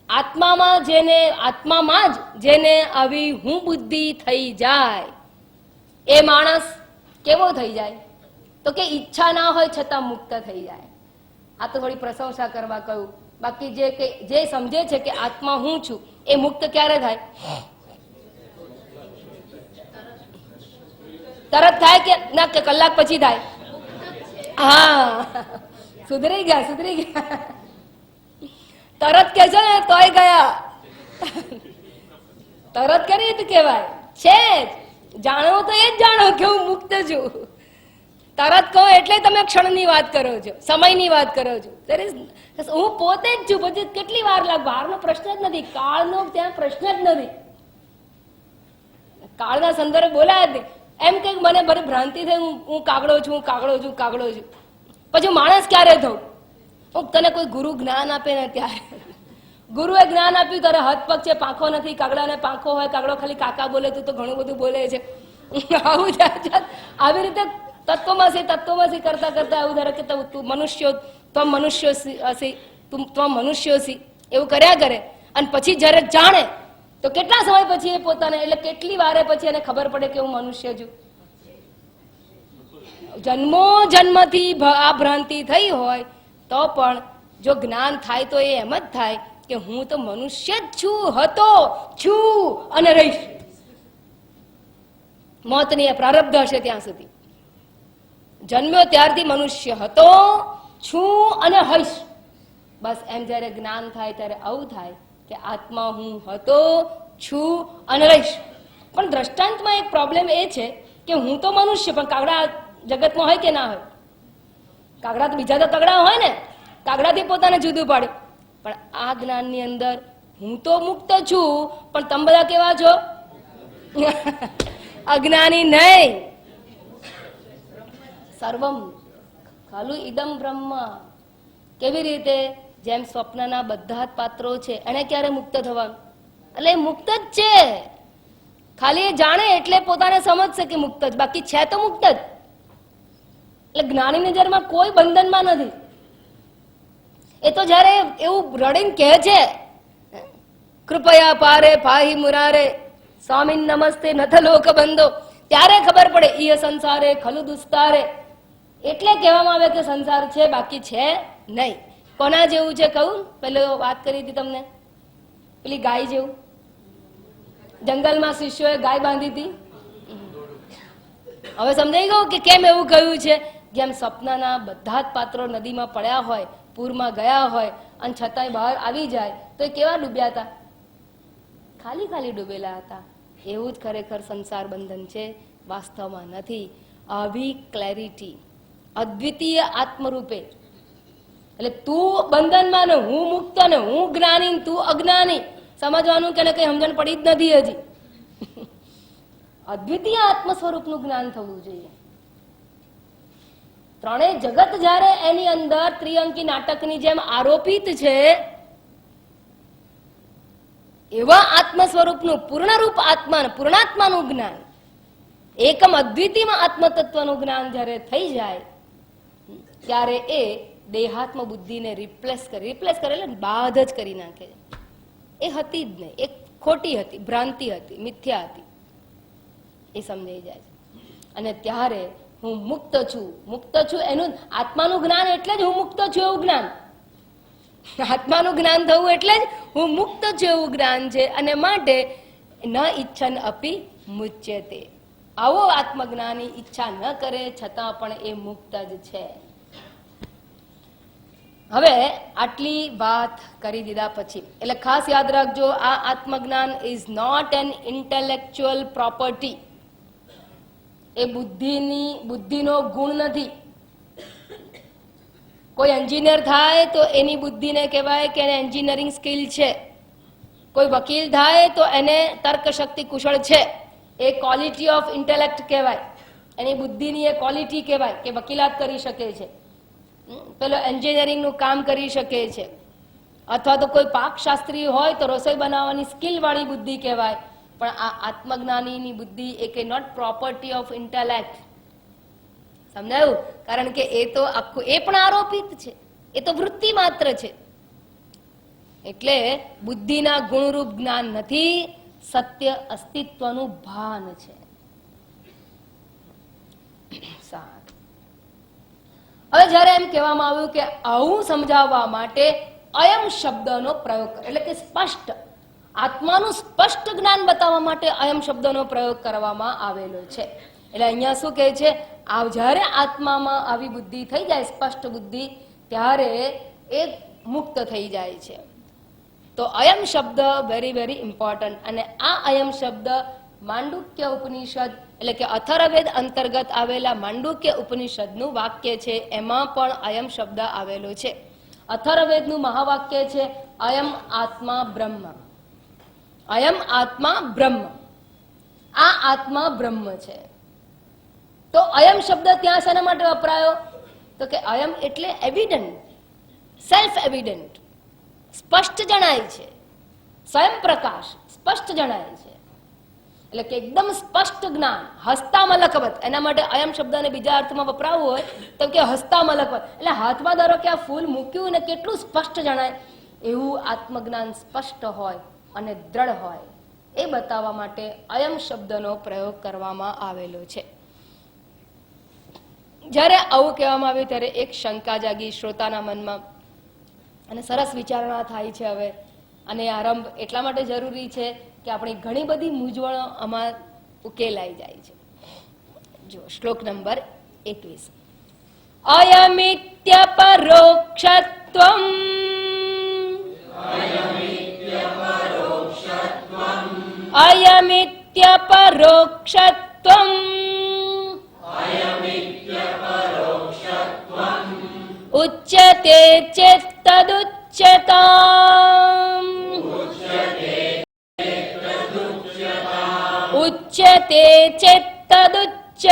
આત્મામાં જ જેને આવી હું બુદ્ધિ થઈ જાય, એ માણસ કેવો થઈ જાય? તો કે ઈચ્છા ના હોય છતાં મુક્ત થઈ જાય. આ તો થોડી પ્રશંસા કરવા કહ્યું. બાકી જે સમજે છે કે આત્મા હું છું, એ મુક્ત ક્યારે થાય? તરત થાય કે ના, કે કલાક પછી થાય? હા, સુધરી ગયા. તરત કે છે ને તોય ગયા. તરત કરી તો કેવાય છે જ. જાણો તો એ જ જાણો કે હું મુક્ત છું. તરત કહો એટલે તમે ક્ષણની વાત કરો છો, સમયની વાત કરો છો. હું પોતે જ છું. પછી કેટલી વાર લાગે? બહારનો પ્રશ્ન જ નથી, કાળનો ત્યાં પ્રશ્ન જ નથી. કાળના સંદર્ભ બોલાય જ નહીં. એમ કે મને બધી ભ્રાંતિ થઈ, હું કાગડો છું. પછી માણસ ક્યારે થવું? હું તને કોઈ ગુરુ જ્ઞાન આપે ને ત્યારે, ગુરુએ જ્ઞાન આપ્યું તારે હાથ પગ છે, પાંખો નથી. કાગડાને પાંખો હોય, કાગડો ખાલી કાકા બોલે, તું તો ઘણું બધું બોલે છે. આવું આવી રીતે તત્વમસી કરતા એવું ધારે કે તું મનુષ્યોસી એવું કર્યા કરે. અને પછી જયારે જાણે તો કેટલા સમય પછી એ પોતાને, એટલે કેટલી વારે પછી એને ખબર પડે કે હું મનુષ્ય છું. જન્મથી આ ભ્રાંતિ થઈ હોય તો પણ જો જ્ઞાન થાય તો એ એમ જ થાય કે હું તો મનુષ્ય જ છું, છું અને રહીશ. મોતની પ્રારબ્ધ હશે ત્યાં સુધી. જન્મ્યો ત્યારથી મનુષ્ય હતો, છું અને હઈશ. બસ એમ જયારે જ્ઞાન થાય ત્યારે આવું થાય કે આત્મા હું હતો, છું અને રહીશ. પણ દ્રષ્ટાંતમાં એક પ્રોબ્લેમ એ છે કે હું તો મનુષ્ય, પણ કાગડા જગતમાં હોય કે ના હોય? કાગડા તો બીજા તો તગડા હોય ને, કાગડાથી પોતાને જુદું પાડે. પણ આ જ્ઞાનની અંદર હું તો મુક્ત છું, પણ તમે બધા કેવા છો? અજ્ઞાની નહીં. સર્વમ ખાલું ઇદમ બ્રહ્મ. કેવી રીતે? જેમ સ્વપ્નના બધા જ પાત્રો છે, એને ક્યારે મુક્ત થવાનું? એટલે મુક્ત જ છે. ખાલી એ જાણે એટલે પોતાને સમજશે કે મુક્ત જ, બાકી છે તો મુક્ત જ. એટલે જ્ઞાની નજરમાં કોઈ બંધનમાં નથી. એ તો જયારે એવું રડીને કહે છે કૃપયા પારે પાહી મુરારે સ્વામી નમસ્તે નથ લોક બંધો, ત્યારે ખબર પડે ઈય સંસારે ખલુ દુસ્તારે. એટલે કહેવામાં આવે કે સંસાર છે, બાકી છે નહીં. કોના જેવું છે કહું? પેલો વાત કરી હતી તમને, પેલી ગાય જેવું. જંગલમાં શિષ્યોએ ગાય બાંધી હતી. હવે સમજાઈ ગયું કે કેમ એવું કહ્યું છે. જેમ સપનાના બધા જ પાત્રો નદીમાં પડ્યા હોય, પૂરમાં ગયા હોય, અને છતાંય બહાર આવી જાય તો એ કેવા ડૂબ્યા હતા? ખાલી ખાલી ડૂબેલા હતા. એવું જ ખરેખર સંસાર બંધન છે, વાસ્તવમાં નથી. આવી ક્લેરિટી અદ્વિતીય આત્મરૂપે, એટલે તું બંધનમાં ને હું મુક્ત ને હું જ્ઞાની તું અજ્ઞાની, સમજવાનું કે કઈ સમજણ પડી જ નથી હજી. અદ્વિતીય આત્મ સ્વરૂપનું જ્ઞાન થવું જોઈએ. ત્રણેય જગત જ્યારે એની અંદર ત્રિઅંકી નાટકની જેમ આરોપિત છે, એવા આત્મ સ્વરૂપનું પૂર્ણરૂપ આત્મા પૂર્ણાત્માનું જ્ઞાન, એકમ અદ્વિતીય આત્મ તત્વનું જ્ઞાન જ્યારે થઈ જાય ત્યારે એ દેહાત્મ બુદ્ધિને રિપ્લેસ કરે એટલે બાધ જ કરી નાખે. એ હતી જ નહીં, એ ખોટી હતી, ભ્રાંતિ હતી, મિથ્યા હતી, એ સમજાઈ જાય છે. અને ત્યારે હું મુક્ત છું એનું આત્માનું જ્ઞાન એટલે જ હું મુક્ત છું એવું જ્ઞાન. આત્માનું જ્ઞાન થવું એટલે જ હું મુક્ત છું એવું જ્ઞાન છે. અને માટે ન ઈચ્છન અપી મુચ્યતે, આવો આત્મજ્ઞાની ઈચ્છા ન કરે છતાં પણ એ મુક્ત જ છે. હવે આટલી વાત કરી દીધા પછી એટલે ખાસ યાદ રાખજો, આ આત્મજ્ઞાન is not an intellectual property. એ બુદ્ધિનો ગુણ નથી. કોઈ એન્જિનિયર થાય તો એની બુદ્ધિને કહેવાય કે એને એન્જિનિયરિંગ સ્કિલ છે. કોઈ વકીલ થાય તો એને તર્ક શક્તિ કુશળ છે, એ ક્વોલિટી ઓફ ઇન્ટેલેક્ટ કહેવાય, એની બુદ્ધિની એ ક્વોલિટી કહેવાય કે વકીલાત કરી શકે છે, પેલો એન્જિનિયરિંગનું કામ કરી શકે છે. અથવા તો કોઈ પાકશાસ્ત્રી હોય તો રસોઈ બનાવવાની સ્કિલ વાળી બુદ્ધિ કહેવાય. પણ આ આત્મજ્ઞાનીની બુદ્ધિ એ કે નોટ પ્રોપર્ટી ઓફ ઇન્ટેલેક્ટ. સમજાયું? કારણ કે એ તો આખું એ પણ આરોપિત છે, એ તો વૃત્તિ માત્ર છે. એટલે બુદ્ધિના ગુણરૂપ જ્ઞાન નથી, સત્ય અસ્તિત્વનું ભાન છે. હવે જયારે એમ કહેવામાં આવ્યું કે આવું સમજાવવા માટે અયમ શબ્દનો પ્રયોગ, એટલે કે સ્પષ્ટ આત્માનું સ્પષ્ટ જ્ઞાન બતાવવા માટે અયમ શબ્દનો પ્રયોગ કરવામાં આવેલો છે. એટલે અહીંયા શું કહે છે, જ્યારે આત્મામાં આવી બુદ્ધિ થઈ જાય, સ્પષ્ટ બુદ્ધિ, ત્યારે એ મુક્ત થઈ જાય છે. તો અયમ શબ્દ વેરી વેરી ઇમ્પોર્ટન્ટ. અને આ અયમ શબ્દ માંડુક્ય ઉપનિષદ એટલે કે અથર્વવેદ અંતર્ગત આવેલા માંડુક્ય ઉપનિષદનું વાક્ય છે, એમાં પણ અયમ શબ્દ આવેલો છે. અથર્વવેદનું મહાવાક્ય છે અયમ આત્મા બ્રહ્મ. અયમ આત્મા બ્રહ્મ, આ આત્મા બ્રહ્મ છે. તો અયમ શબ્દ ત્યાં શેના માટે વપરાયો? તો કે અયમ એટલે એવિડન્ટ, સેલ્ફ એવિડન્ટ, સ્પષ્ટ જણાય છે, સ્વયં પ્રકાશ સ્પષ્ટ જણાય છે. એટલે કે એકદમ સ્પષ્ટ જ્ઞાન, હસ્તા મલકવત. એના માટે અયમ શબ્દને બીજા અર્થમાં વપરાવવું હોય તો કે હસ્તા મલકવત, એટલે હાથમાં ધારો કે આ ફૂલ મૂક્યું ને કેટલું સ્પષ્ટ જણાય, એવું આત્મજ્ઞાન સ્પષ્ટ હોય અને દ્રઢ હોય એ બતાવવા માટે અયમ શબ્દનો પ્રયોગ કરવામાં આવેલો છે. જ્યારે આવું કહેવામાં આવ્યું ત્યારે એક શંકા જાગી શ્રોતાના મનમાં, અને સરસ વિચારણા થાય છે હવે. અને આરંભ એટલા માટે જરૂરી છે કે આપણી ઘણી બધી મૂંઝવણો આમાં ઉકેલાઈ જાય છે. જો શ્લોક નંબર 21, અયમિત્ય પરોક્ષત્વમ અયમિત્ય પરોક્ષત્વમ ઉચ્યતે ચેત્તદુચ્યતામ ઉચ્યતે ચેત્તદુચ્યતામ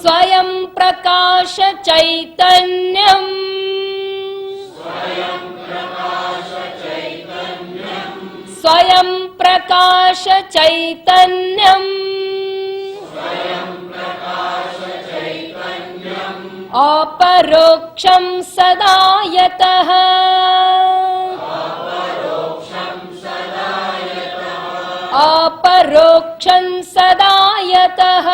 સ્વયં પ્રકાશ ચૈતન્યમ સ્વયં પ્રકાશ ચૈતન્યમ अपरोक्षं सदा यतः अपरोक्षं सदा यतः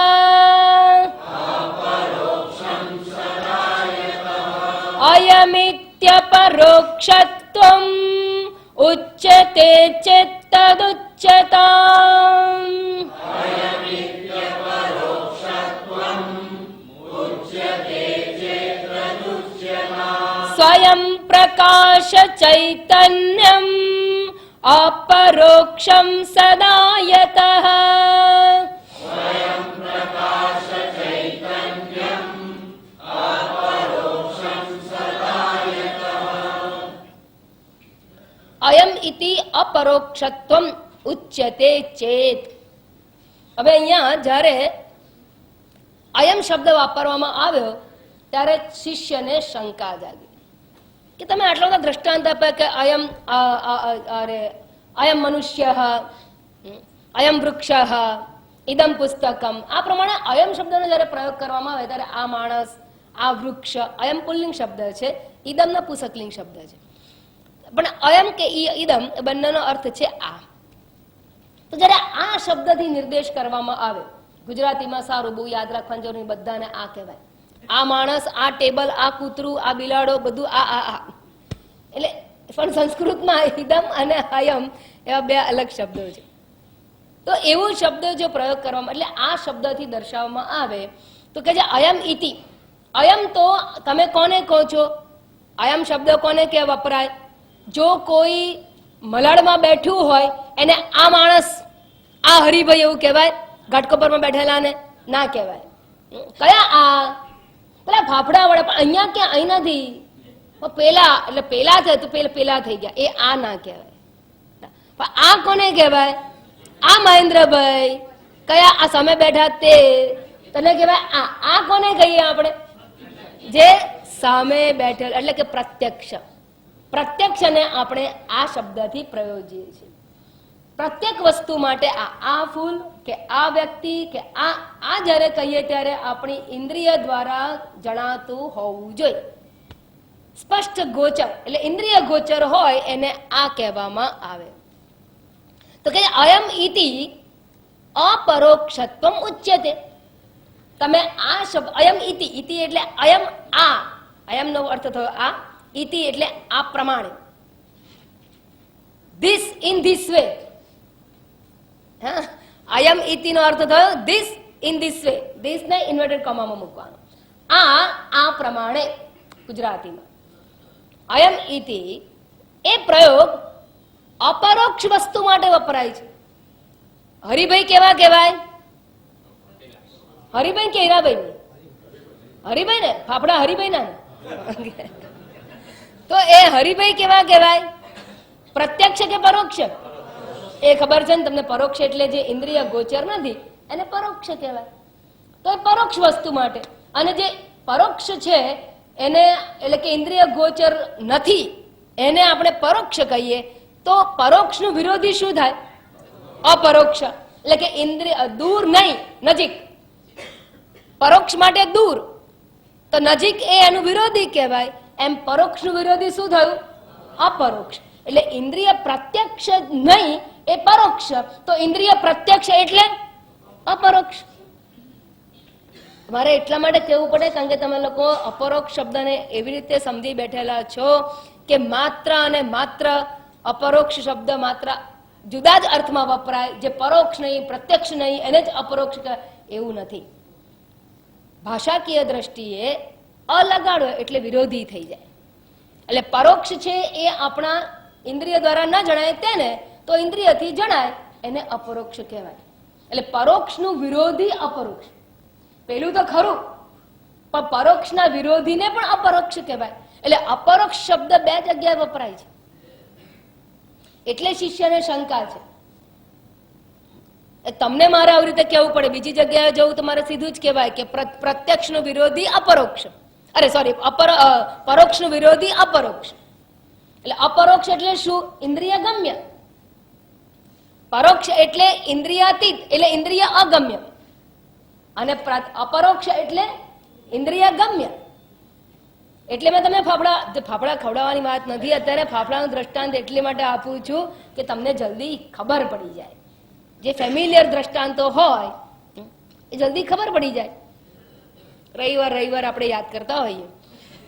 अयमित्यपरोक्षत्वम् उच्यते चेत् तदुच्यताम् स्वयं प्रकाश चैतन्यम् अपरोक्षं सदा यतः અયમ ઇતિ અપરોક્ષત્વમ ઉચ્યતે ચેત. હવે અહીંયા જ્યારે અયમ શબ્દ વાપરવામાં આવ્યો ત્યારે શિષ્યને શંકા જાગી કે તમે આટલા બધા દ્રષ્ટાંત આપ્યા કે અયમ અયમ મનુષ્ય, અયમ વૃક્ષ, ઇદમ પુસ્તકમ. આ પ્રમાણે અયમ શબ્દનો જ્યારે પ્રયોગ કરવામાં આવે ત્યારે આ માણસ, આ વૃક્ષ, અયમ પુલ્લિંગ શબ્દ છે, ઇદમના પુસકલિંગ શબ્દ છે. પણ અયમ કે ઇદમ બંનેનો અર્થ છે આ. તો જ્યારે આ શબ્દથી નિર્દેશ કરવામાં આવે, ગુજરાતીમાં સારું બહુ યાદ રાખવાની જરૂર નહીં, બધાને આ કહેવાય. આ માણસ, આ ટેબલ, આ કૂતરું, આ બિલાડો, બધું આ. એટલે પણ સંસ્કૃતમાં ઇદમ અને અયમ એવા બે અલગ શબ્દો છે. તો એવો શબ્દ જો પ્રયોગ કરવામાં, એટલે આ શબ્દથી દર્શાવવામાં આવે તો કે જે અયમ ઇતિ, અયમ તો તમે કોને કહો છો? અયમ શબ્દ કોને કે વપરાય? જો કોઈ મલાડમાં બેઠું હોય એને આ માણસ, આ હરિભાઈ એવું કહેવાય? ઘાટકોપરમાં બેઠેલાને ના કહેવાય. કયા આ? પેલા ફાફડા વડે. પણ અહીંયા ક્યાં? અહીં નથી. પેલા એટલે પેલા થાય તો પેલા થઈ ગયા, એ આ ના કહેવાય. પણ આ કોને કહેવાય? આ મહેન્દ્રભાઈ. કયા? આ સામે બેઠા તે તને કહેવાય આ. આ કોને કહીએ આપણે? જે સામે બેઠેલ, એટલે કે પ્રત્યક્ષ. પ્રત્યક્ષને આપણે આ શબ્દથી પ્રયોજીએ છીએ. પ્રત્યેક વસ્તુ માટે આ ફૂલ કે આ વ્યક્તિ કે આ જ્યારે કહીએ ત્યારે આપણી ઇન્દ્રિય દ્વારા જણાતું હોવું જોઈએ. સ્પષ્ટ ગોચર, એટલે ઇન્દ્રિય ગોચર હોય એને આ કહેવામાં આવે. તો કે અયમ ઇતિ અપરોક્ષત્વમ ઉચ્યતે. તમે આ શબ્દ અયમ ઇતિ, ઇતિ એટલે અયમ આ, અયમનો અર્થ થયો આ, ઇતિ એટલે આ પ્રમાણે, ધીસ ઇન ધીસ વે. અયમ ઇતિ નો અર્થ થયો this in this way. This ને ઇન્વર્ટેડ કોમામાં મૂકવાનો. આ પ્રમાણે ગુજરાતીમાં અયમ ઇતિ એ પ્રયોગ અપરોક્ષ વસ્તુ માટે વપરાય છે. હરિભાઈ કેવા કહેવાય? હરિભાઈ કે હીરાભાઈ? હરિભાઈ ને, ફાફડા હરિભાઈ ના. તો એ હરિભાઈ કેવા કહેવાય? પ્રત્યક્ષ કે પરોક્ષ? એ ખબર છે ને તમને? પરોક્ષ એટલે જે ઇન્દ્રિય ગોચર નથી એને પરોક્ષ કહેવાય. તો એ પરોક્ષ વસ્તુ માટે. અને જે પરોક્ષ છે એને, એટલે કે ઇન્દ્રિય ગોચર નથી એને આપણે પરોક્ષ કહીએ. તો પરોક્ષનું વિરોધી શું થાય? અપરોક્ષ. એટલે કે ઇન્દ્રિય દૂર નહીં, નજીક. પરોક્ષ માટે દૂર, તો નજીક એ એનું વિરોધી કહેવાય. એમ પરોક્ષનું વિરોધી શું થયું? અપરોક્ષ. એટલે ઇન્દ્રિય પ્રત્યક્ષ નહીં એ પરોક્ષ, તો ઇન્દ્રિય પ્રત્યક્ષ એટલે અપરોક્ષ. મારે એટલા માટે કહેવું પડે કારણ કે તમે લોકો અપરોક્ષ શબ્દને એવી રીતે સમજી બેઠેલા છો કે માત્ર અને માત્ર અપરોક્ષ શબ્દ માત્ર જુદા જ અર્થમાં વપરાય, જે પરોક્ષ નહીં, પ્રત્યક્ષ નહીં એને જ અપરોક્ષ એવું નથી. ભાષાકીય દ્રષ્ટિએ અલગાડો એટલે વિરોધી થઈ જાય. એટલે પરોક્ષ છે એ આપણા ઇન્દ્રિય દ્વારા ન જણાય તેને તો ઇન્દ્રિયથી જણાય એને અપરોક્ષ કહેવાય. એટલે પરોક્ષનું વિરોધી અપરોક્ષ. પેલું તો ખરું, પણ પરોક્ષના વિરોધીને પણ અપરોક્ષ કહેવાય. એટલે અપરોક્ષ શબ્દ બે જગ્યાએ વપરાય છે. એટલે શિષ્યને શંકા છે. તમને મારે આવી રીતે કહેવું પડે, બીજી જગ્યાએ જવું તમારે સીધું જ કહેવાય કે પ્રત્યક્ષનું વિરોધી અપરોક્ષ, પરોક્ષનું વિરોધી અપરોક્ષ. એટલે અપરોક્ષ એટલે શું? ઇન્દ્રિય ગમ્ય. પરોક્ષ એટલે ઇન્દ્રિયાતીત, એટલે ઇન્દ્રિય અગમ્ય. અને અપરોક્ષ એટલે ઇન્દ્રિય ગમ્ય. એટલે મેં તમે ફાફડા ખવડાવવાની વાત નથી અત્યારે, ફાફડાનું દ્રષ્ટાંત એટલે માટે આપું છું કે તમને જલ્દી ખબર પડી જાય. જે ફેમિલિયર દ્રષ્ટાંતો હોય એ જલ્દી ખબર પડી જાય. રવિવાર આપણે યાદ કરતા હોઈએ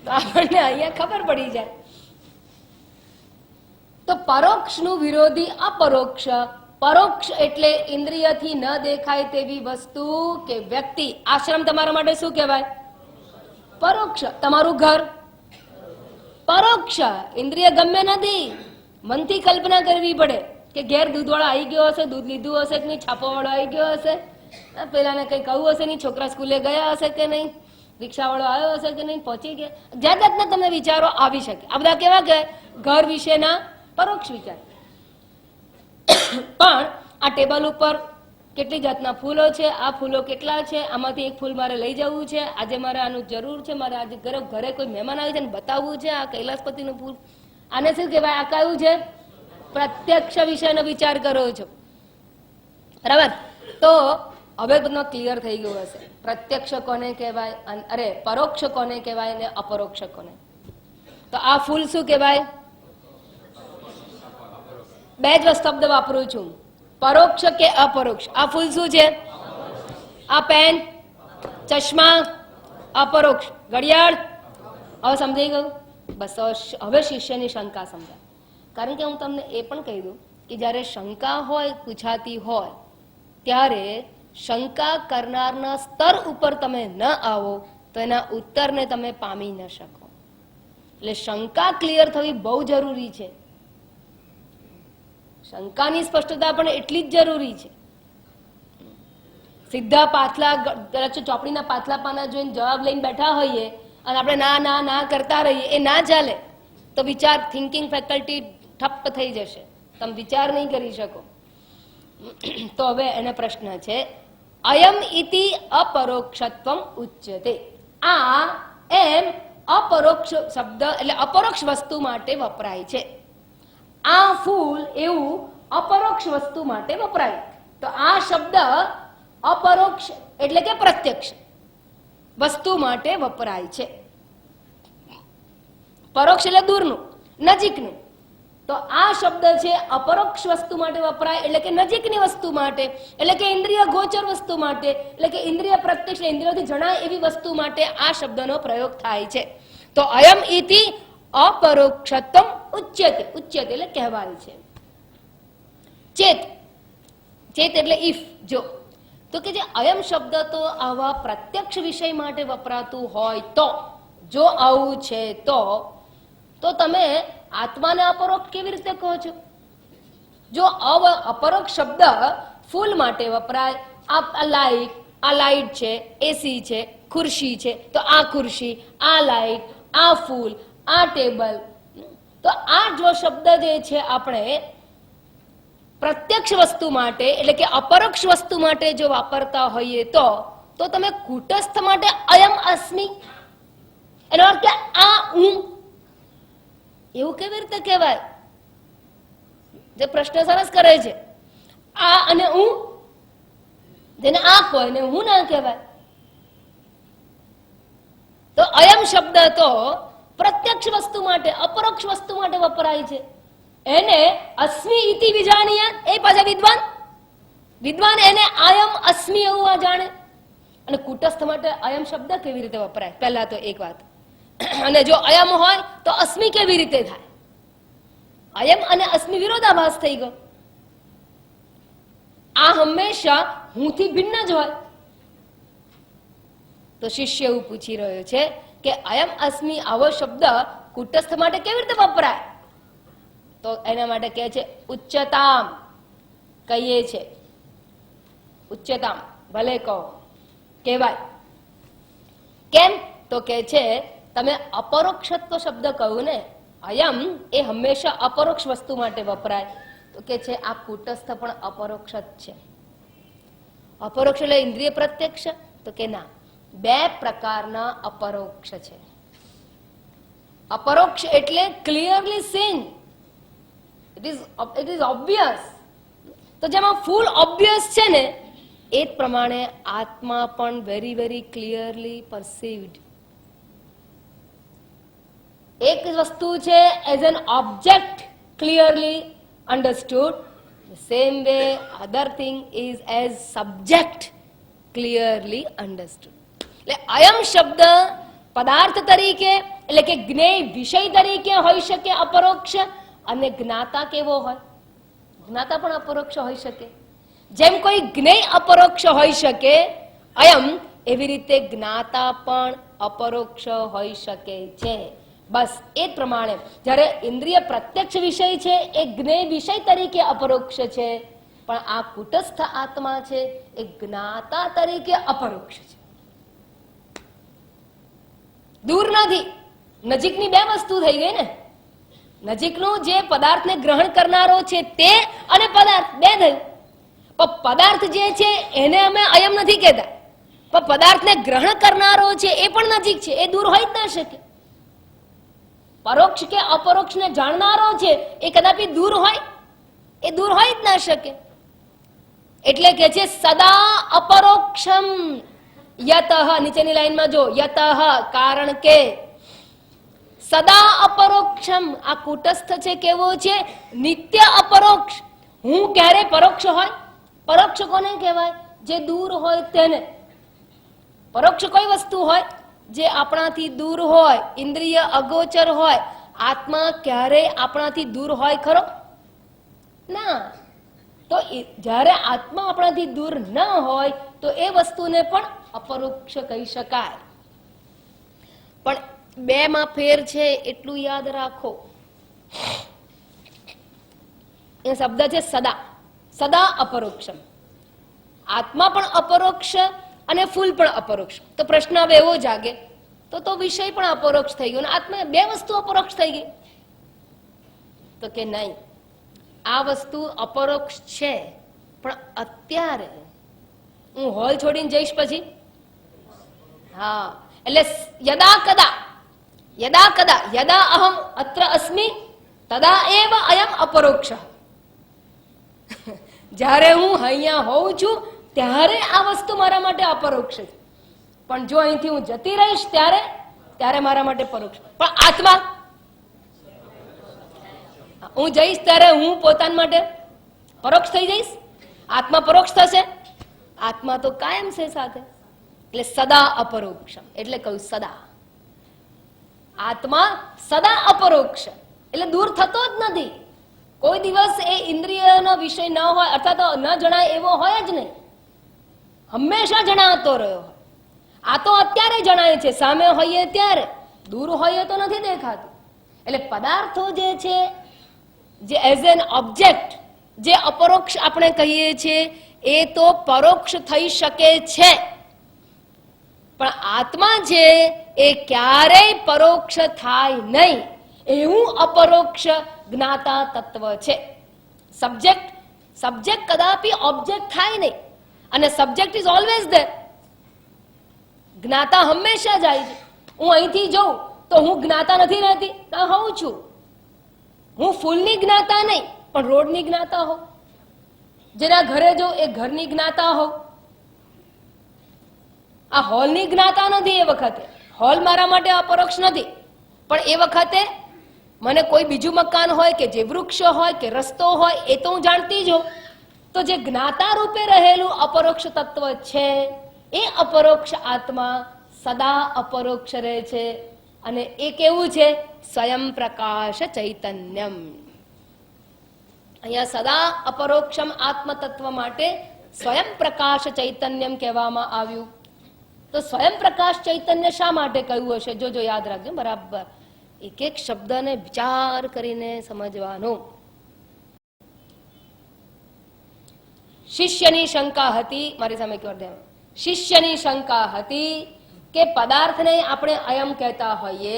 તો આપણને અહીંયા ખબર પડી જાય. તો પરોક્ષનું વિરોધી અપરોક્ષ. પરોક્ષ એટલે ઇન્દ્રિયથી ન દેખાય તેવી વસ્તુ કે વ્યક્તિ. આશ્રમ તમારા માટે શું કહેવાય? પરોક્ષ. તમારું ઘર પરોક્ષ. ઇન્દ્રિય ગમ્ય નથી, મનથી કલ્પના કરવી પડે કે ઘેર દૂધવાળો આવી ગયો હશે, દૂધ લીધું હશે કે નહીં, છાપાવાળો આવી ગયો હશે, પેલાને કંઈ કહ્યું હશે નહીં, છોકરા સ્કૂલે ગયા હશે કે નહીં, રિક્ષાવાળો આવ્યો હશે કે નહીં, પહોંચી ગયા. જાત જાતના તમને વિચારો આવી શકે. આ બધા કેવા કે ઘર વિશેના પરોક્ષ વિચાર. પણ આ ટેબલ ઉપર કેટલી જાતના ફૂલો છે, આ ફૂલો કેટલા છે, આમાંથી એક ફૂલ મારે લઈ જવું છે, આજે મારે આનું જરૂર છે, મારે આજે ઘરે કોઈ મહેમાન આવી છે ને બતાવવું છે આ કૈલાસપતિનું ફૂલ. આને શું કહેવાય? આ કયું છે? પ્રત્યક્ષ વિષયનો વિચાર કરો છો, બરાબર? તો હવે બધો ક્લિયર થઈ ગયું હશે. પ્રત્યક્ષ કોને કહેવાય, અરે પરોક્ષ કોને કહેવાય ને અપરોક્ષ કોને. તો આ ફૂલ શું કહેવાય? બે જ શબ્દ વાપરું છું, પરોક્ષ કે અપરોક્ષ. આ ફૂલ શું છે? આ પેન, ચશ્મા, અપરોક્ષ. ઘડિયાળ. હવે સમજાઈ ગયું? બસ હવે શિષ્યની શંકા સમજાય. કારણ કે હું તમને એ પણ કહી દઉં કે જ્યારે શંકા હોય, પૂછાતી હોય, ત્યારે શંકા કરનારના સ્તર ઉપર તમે ન આવો તો એના ઉત્તરને તમે પામી ન શકો. એટલે શંકા ક્લિયર થવી બહુ જરૂરી છે. શંકાની સ્પષ્ટતા પણ એટલી જ જરૂરી છે. સીધા પાછલા ચોપડીના પાછલા પાના જોઈને જવાબ લઈને બેઠા હોઈએ અને આપણે ના ના ના કરતા રહીએ, એ ના ચાલે. તો વિચાર, થિંકિંગ ફેકલ્ટી ઠપ્પ થઈ જશે, તમે વિચાર નહીં કરી શકો. તો હવે એને પ્રશ્ન છે, અયમ ઇતિ અપરોક્ષત્વમ ઉચ્યતે. આ એમ અપરોક્ષ શબ્દ એટલે અપરોક્ષ વસ્તુ માટે વપરાય છે. આ ફૂલ એવું અપરોક્ષ વસ્તુ માટે વપરાય. તો આ શબ્દ અપરોક્ષ એટલે કે પ્રત્યક્ષ વસ્તુ માટે વપરાય છે. પરોક્ષ એટલે દૂરનું, નજીકનું. તો આ શબ્દ છે અપરોક્ષ વસ્તુ માટે વપરાય એટલે કે નજીકની વસ્તુ માટે, એટલે કે ઇન્દ્રિય ગોચર વસ્તુ માટે, એટલે કે ઇન્દ્રિય પ્રત્યક્ષ ઇન્દ્રિયોથી જણાય એવી વસ્તુ માટે આ શબ્દનો પ્રયોગ થાય છે. તો અયમ ઇતિ અપરોક્ષત્વમ ઉચ્યતે. ઉચ્યતે એટલે કહેવાય છે. ચેત. ચેત એટલે ઇફ, જો. તો કે જે અયમ શબ્દ તો આવા પ્રત્યક્ષ વિષય માટે વપરાતું હોય તો, જો આવું છે તો તમે આત્માને અપરોક્ષ કેવી રીતે કહો છો? જો અપરોક્ષ શબ્દ ફૂલ માટે વપરાય, આ લાઈટ છે, એસી છે, ખુરશી છે, તો આ ખુરશી, આ લાઈટ, આ ફૂલ, આ ટેબલ, તો આ જો શબ્દ જે છે આપણે પ્રત્યક્ષ વસ્તુ માટે એટલે કે અપરોક્ષ વસ્તુ માટે જો વાપરતા હોઈએ તો તમે કુટસ્થ માટે અયમ અસ્મિ, એનો અર્થ કે આ હું, એવું કેવી રીતે કહેવાય? જે પ્રશ્ન સરસ કરે છે, આ અને હું, જેને આ કોઈ ને હું ના કહેવાય. તો અયમ શબ્દ તો પ્રત્યક્ષ વસ્તુ માટે, અપરોક્ષ વસ્તુ માટે વપરાય છે. એને અસ્મિ ઇતિ વિજાણીય, એ પાછા વિદ્વાન એને અયમ અસ્મિ એવું જાણે. અને કુટસ્થ માટે અયમ શબ્દ કેવી રીતે વપરાય? પહેલા તો એક વાત. અને જો અયમ હોય તો અસ્મિ કેવી રીતે થાય? અયમ અને અસ્મિ વિરોધાભાસ થઈ ગયો. આ હંમેશા હુંથી ભિન્ન જ હોય. તો શિષ્ય એવું પૂછી રહ્યો છે કે અયમ અસ્મિ આવો શબ્દ કુટસ્થ માટે કેવી રીતે વપરાય? તો એના માટે કહે છે ઉચ્ચતામ. કહીએ છે ઉચ્ચતામ, ભલે કહો, કહેવાય. કેમ? તો કે છે તમે અપરોક્ષત્વ શબ્દ કહ્યું ને, અયમ એ હંમેશા અપરોક્ષ વસ્તુ માટે વપરાય. તો કે છે આ કુટસ્થ પણ અપરોક્ષ જ છે. અપરોક્ષ એટલે ઇન્દ્રિય પ્રત્યક્ષ? તો કે ના, બે પ્રકારના અપરોક્ષ છે. અપરોક્ષ એટલે clearly scene, it is obvious. તો જેમાં ફૂલ ઓબ્વિયસ છે ને, એ જ પ્રમાણે આત્મા પણ વેરી વેરી ક્લિયરલી પરસીવ્ડ. એક વસ્તુ છે as an object clearly understood, same way other thing is as subject clearly understood. એટલે અયમ શબ્દ પદાર્થ તરીકે એટલે કે જ્ઞેય વિષય તરીકે હોઈ શકે અપરોક્ષ, અને જ્ઞાતા કેવો હોય? જ્ઞાતા પણ અપરોક્ષ હોઈ શકે. જેમ કોઈ જ્ઞેય અપરોક્ષ હોઈ શકે અયમ, એવી રીતે જ્ઞાતા પણ અપરોક્ષ હોઈ શકે છે. બસ એ પ્રમાણે જ્યારે ઇન્દ્રિય પ્રત્યક્ષ વિષય છે એ જ્ઞેય વિષય તરીકે અપરોક્ષ છે, પણ આ કુટસ્થ આત્મા છે એ જ્ઞાતા તરીકે અપરોક્ષ છે. દૂર નથી, નજીકની બે વસ્તુ થઈ ગઈ ને. નજીકનું જે પદાર્થને ગ્રહણ કરનારો છે તે અને પદાર્થ બે થયું. પણ પદાર્થ જે છે એને અમે અયમ નથી કહેતા, પણ પદાર્થને ગ્રહણ કરનારો છે એ પણ નજીક છે, એ દૂર હોય જ ના શકે. પરોક્ષ કે અપરોક્ષને જાણનારો છે એ કદાપી દૂર હોય, એ દૂર હોય જ ના શકે. એટલે કે છે સદા અપરોક્ષમ યતઃ, નીચેની લાઈનમાં જો, યતઃ કારણ કે, સદા અપરોક્ષમ આ કુટસ્થ છે કેવો છે? નિત્ય અપરોક્ષ. હું ક્યારે પરોક્ષ હોય? પરોક્ષ કોને કહેવાય? જે દૂર હોય તેને. પરોક્ષ કોઈ વસ્તુ હોય જે આપણાથી દૂર હોય, ઇન્દ્રિય અગોચર હોય. આત્મા ક્યારેય આપણાથી દૂર હોય ખરો? ના. તો જ્યારે આત્મા આપણાથી દૂર ન હોય તો એ વસ્તુને પણ અપરોક્ષ કહી શકાય. પણ બે માં ફેર છે એટલું યાદ રાખો. એ શબ્દ છે સદા, સદા અપરોક્ષમ. આત્મા પણ અપરોક્ષ અને ફૂલ પણ અપરોક્ષ. તો પ્રશ્ન હવે એવો જાગે, તો વિષય પણ અપરોક્ષ થઈ ગયો અને આત્મા બે વસ્તુ અપરોક્ષ થઈ ગઈ? તો કે નહીં, આ વસ્તુ અપરોક્ષ છે, પણ અત્યારે હું હોલ છોડીને જઈશ પછી, હા, એટલે યદા કદા, યદા કદા, યદા અહમ અત્ર અસ્મિ તદા એવ અયમ અપરોક્ષ. જ્યારે હું અહીંયા હોઉં છું ત્યારે આ વસ્તુ મારા માટે અપરોક્ષ છે, પણ જો અહીંથી હું જતી રહીશ ત્યારે ત્યારે મારા માટે પરોક્ષ. પણ આત્મા, હું જઈશ ત્યારે હું પોતાના માટે પરોક્ષ થઈ જઈશ, આત્મા પરોક્ષ થશે. આત્મા તો કાયમ છે સાથે. એટલે સદા અપરોક્ષમ, એટલે કહ્યું સદા. આત્મા સદા અપરોક્ષ, એટલે દૂર થતો જ નથી. કોઈ દિવસ એ ઇન્દ્રિયનો વિષય ન હોય, અર્થાત ન જણાય એવો હોય જ નહીં. હંમેશા જણાતો રહ્યો હોય. આ તો અત્યારે જણાય છે, સામે હોઈએ ત્યારે, દૂર હોઈએ તો નથી દેખાતું. એટલે પદાર્થો જે છે, જે એઝ એન ઓબ્જેક્ટ જે અપરોક્ષ આપણે કહીએ છીએ, એ તો પરોક્ષ થઈ શકે છે, પણ આત્મા છે એ ક્યારેય પરોક્ષ થાય નહીં. એવું અપરોક્ષ જ્ઞાતા તત્વ છે. સબ્જેક્ટ કદાપી ઓબ્જેક્ટ થાય નહીં, અને સબ્જેક્ટ ઇઝ ઓલવેઝ ધેર. જ્ઞાતા હંમેશા જાય છે. હું અહીંથી જઉં તો હું જ્ઞાતા નથી રહેતી, ના હોઉં છું. હું ફૂલની જ્ઞાતા નહીં, પણ રોડની જ્ઞાતા હોઉં. જેના ઘરે જો એ ઘરની જ્ઞાતા હોઉં. આ હોલની જ્ઞાતા નથી. એ વખતે હોલ મારા માટે અપરોક્ષ નથી, પણ એ વખતે મને કોઈ બીજું મકાન હોય કે જે વૃક્ષ હોય કે રસ્તો હોય એ તો હું જાણતી જ હોઉં. તો જે જ્ઞાતા રૂપે રહેલું અપરોક્ષ તત્વ છે એ અપરોક્ષ આત્મા સદા અપરોક્ષ રહે છે. અને એ કેવું છે? સ્વયં પ્રકાશ ચૈતન્યમ. અહીંયા સદા અપરોક્ષમ આત્મ તત્વ માટે સ્વયં પ્રકાશ ચૈતન્યમ કહેવામાં આવ્યું. તો સ્વયં પ્રકાશ ચૈતન્ય શા માટે કહ્યું હશે? જો યાદ રાખજો બરાબર. એક એક શબ્દને વિચાર કરીને સમજવાનો. શિષ્યની શંકા હતી, મારી સામે એક વાર ધ્યાન. શિષ્યની શંકા હતી કે પદાર્થને આપણે અયમ કહેતા હોઈએ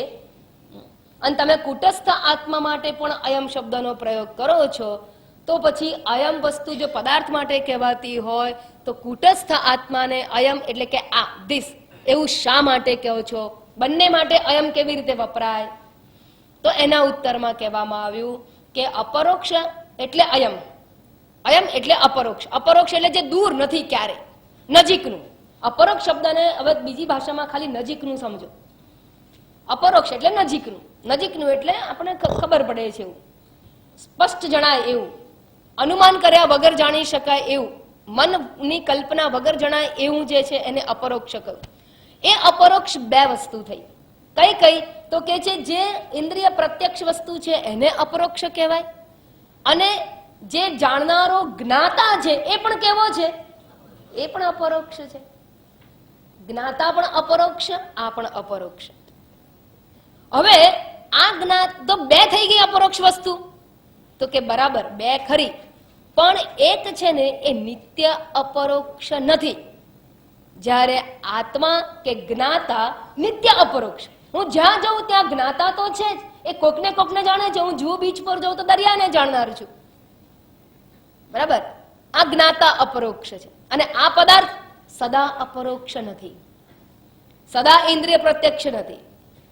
અને તમે કુટસ્થ આત્મા માટે પણ અયમ શબ્દનો પ્રયોગ કરો છો, તો પછી અયમ વસ્તુ જો પદાર્થ માટે કહેવાતી હોય તો કુટસ્થ આત્માને અયમ એટલે કે આ ધીસ એવું શા માટે કહો છો? બંને માટે અયમ કેવી રીતે વપરાય? તો એના ઉત્તરમાં કહેવામાં આવ્યું કે અપરોક્ષ એટલે અયમ, અયમ એટલે અપરોક્ષ. અપરોક્ષ એટલે જે દૂર નથી, ક્યારે નજીકનું. અપરોક્ષ શબ્દને હવે બીજી ભાષામાં ખાલી નજીકનું સમજો. અપરોક્ષ એટલે નજીકનું, નજીકનું એટલે આપણે ખબર પડે છે એવું, સ્પષ્ટ જણાય એવું, અનુમાન કર્યા વગર જાણી શકાય એવું, મનની કલ્પના વગર જણાય એવું જે છે એને અપરોક્ષ કહ્યું. એ અપરોક્ષ બે વસ્તુ થઈ. કઈ કઈ? તો કે છે જે ઇન્દ્રિય પ્રત્યક્ષ વસ્તુ છે એને અપરોક્ષ કહેવાય, અને જે જાણનારો જ્ઞાતા છે એ પણ કેવો છે? એ પણ અપરોક્ષ છે. જ્ઞાતા પણ અપરોક્ષ, આ પણ અપરોક્ષ. હવે આ જ્ઞાત તો બે થઈ ગઈ અપરોક્ષ વસ્તુ. તો કે બરાબર બે ખરી, પણ એક છે ને એ નિત્ય અપરોક્ષ નથી. જ્યારે આત્મા કે જ્ઞાતા નિત્ય અપરોક્ષ. હું જ્યાં જાઉં ત્યાં જ્ઞાતા તો છે જ, એ કોકને કોકને જાણે છે. હું જુઓ બીચ પર જાઉં તો દરિયાને જાણનાર છું, બરાબર? આ જ્ઞાતા અપરોક્ષ છે. અને આ પદાર્થ સદા અપરોક્ષ નથી, સદા ઇન્દ્રિય પ્રત્યક્ષ નથી.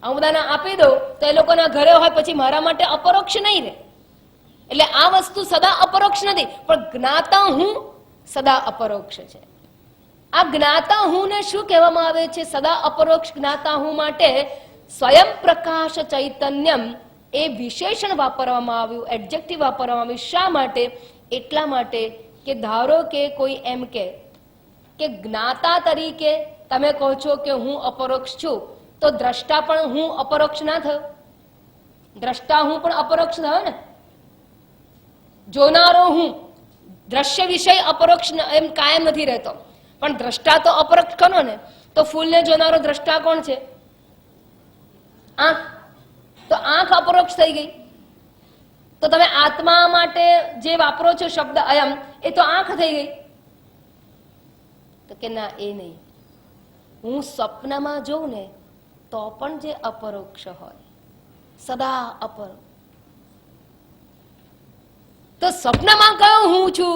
હું બધાને આપી દઉં તો એ લોકોના ઘરે હોય પછી મારા માટે અપરોક્ષ નહીં રહે. એટલે આ વસ્તુ સદા અપરોક્ષ નથી, પણ જ્ઞાતા હું સદા અપરોક્ષ છે. આ જ્ઞાતા હું ને શું કહેવામાં આવે છે? સદા અપરોક્ષ જ્ઞાતા હું માટે સ્વયં પ્રકાશ ચૈતન્યમ એ વિશેષણ વાપરવામાં આવ્યું, એડજેક્ટિવ વાપરવામાં આવ્યું. શા માટે? એટલા માટે કે ધારો કે કોઈ એમ કે જ્ઞાતા તરીકે તમે કહો છો કે હું અપરોક્ષ છું, તો દ્રષ્ટા પણ હું અપરોક્ષ ના થયો? દ્રષ્ટા હું પણ અપરોક્ષ થયો ને? જોનારો હું, દ્રશ્ય વિષય અપરોક્ષ એમ કાયમ નથી રહેતો, પણ દ્રષ્ટા તો અપરોક્ષ ખરો ને? તો ફૂલને જોનારો દ્રષ્ટા કોણ છે? આંખ. તો આંખ અપરોક્ષ થઈ ગઈ. તો તમે આત્મા માટે જે વાપરો છો શબ્દ અયમ, એ તો આંખ થઈ ગઈ. તો કે ના, એ નહીં. હું સ્વપ્નમાં જોઉં ને તો પણ જે અપરોક્ષ હોય, સદા અપરોક્ષ. તો સ્વપ્નમાં કયો હું છું?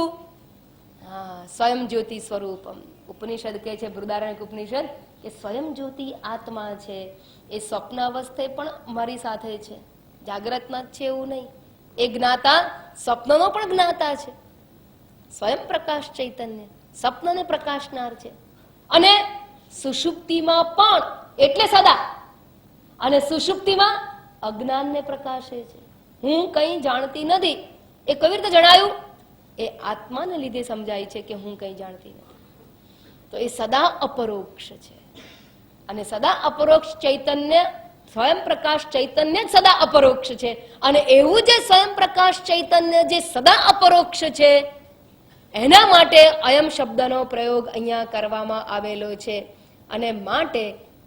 હા, સ્વયં જ્યોતિ સ્વરૂપમ. ઉપનિષદ કહે છે, બૃહદારણ્યક ઉપનિષદ, કે સ્વયં જ્યોતિ આત્મા છે એ સ્વપ્ન અવસ્થાએ પણ મારી સાથે છે, જાગ્રતમાં જ છે એવું નહીં. એ જ્ઞાતા સ્વપ્નનો પણ જ્ઞાતા છે. સ્વયં પ્રકાશ ચૈતન્ય સ્વપ્નને પ્રકાશનાર છે. અને સુષુપ્તિમાં પણ, એટલે સદા. અને સુષુપ્તિમાં અજ્ઞાનને પ્રકાશે છે. હું કંઈ જાણતી નથી. એ કેવી રીતે જણાયું? એ આત્માને લીધે સમજાય છે કે હું કંઈ જાણતી નથી. તો એ સદા અપરોક્ષ છે. અને સદા અપરોક્ષ ચૈતન્ય, સ્વયં પ્રકાશ ચૈતન્ય જ સદા અપરોક્ષ છે. અને એવું જે સ્વયં પ્રકાશ ચૈતન્ય જે સદા અપરોક્ષ છે, એના માટે અયમ શબ્દનો પ્રયોગ અહીંયા કરવામાં આવેલો છે. અને માટે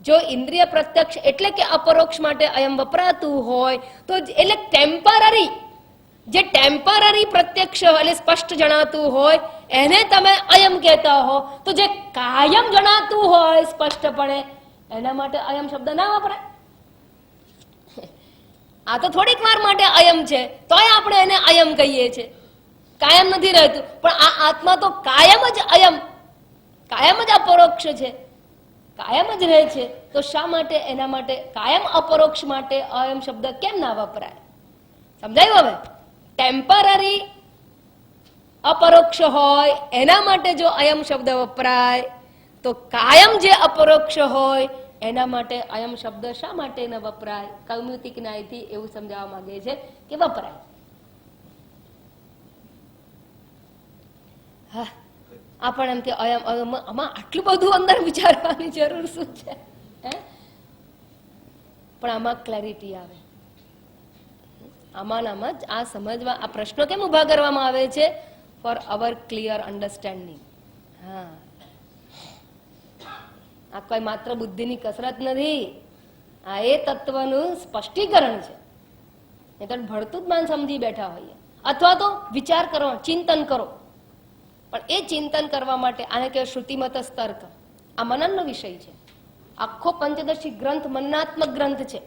જો ઇન્દ્રિય પ્રત્યક્ષ એટલે કે અપરોક્ષ માટે અયમ વપરાતું હોય તો એટલે ટેમ્પરરી, જે ટેમ્પરરી પ્રત્યક્ષ એટલે સ્પષ્ટ જણાતું હોય એને તમે અયમ કહેતા હો, તો જે કાયમ જણાતું હોય સ્પષ્ટપણે એના માટે અયમ શબ્દ ના વપરાય. આ તો થોડીક વાર માટે અયમ છે તોય આપણે એને અયમ કહીએ છીએ, કાયમ નથી રહેતું. પણ આ આત્મા તો કાયમ જ અયમ, કાયમ જ અપરોક્ષ છે, કાયમ જ રહે છે. તો શા માટે એના માટે કાયમ અપરોક્ષ માટે અયમ શબ્દ કેમ ના વપરાય? સમજાયું? હવે ટેમ્પરરી અપરોક્ષ હોય એના માટે જો અયમ શબ્દ વપરાય, તો કાયમ જે અપરોક્ષ હોય એના માટે અયમ શબ્દ શા માટે ન વપરાય? કૌમુતિક ન્યાયથી એવું સમજાવવા માંગે છે કે વપરાય. હા, આપણ એમ કે અયમ, આમાં આટલું બધું અંદર વિચારવાની જરૂર શું છે? પણ આમાં ક્લેરિટી આવે. આમાં જ આ સમજવા, આ પ્રશ્નો કેમ ઉભા કરવામાં આવે છે? ફોર અવર ક્લિયર અન્ડરસ્ટેન્ડિંગ. હા, આ કોઈ માત્ર બુદ્ધિની કસરત નથી, આ એ તત્વનું સ્પષ્ટીકરણ છે. એ તો ભળતું જ માન સમજી બેઠા હોઈએ, અથવા તો વિચાર કરો, ચિંતન કરો. પણ એ ચિંતન કરવા માટે આને કહેવાય શ્રુતિમત તર્ક. આ મનનનો વિષય છે. આખો પંચદશી ગ્રંથ મનનાત્મક ગ્રંથ છે,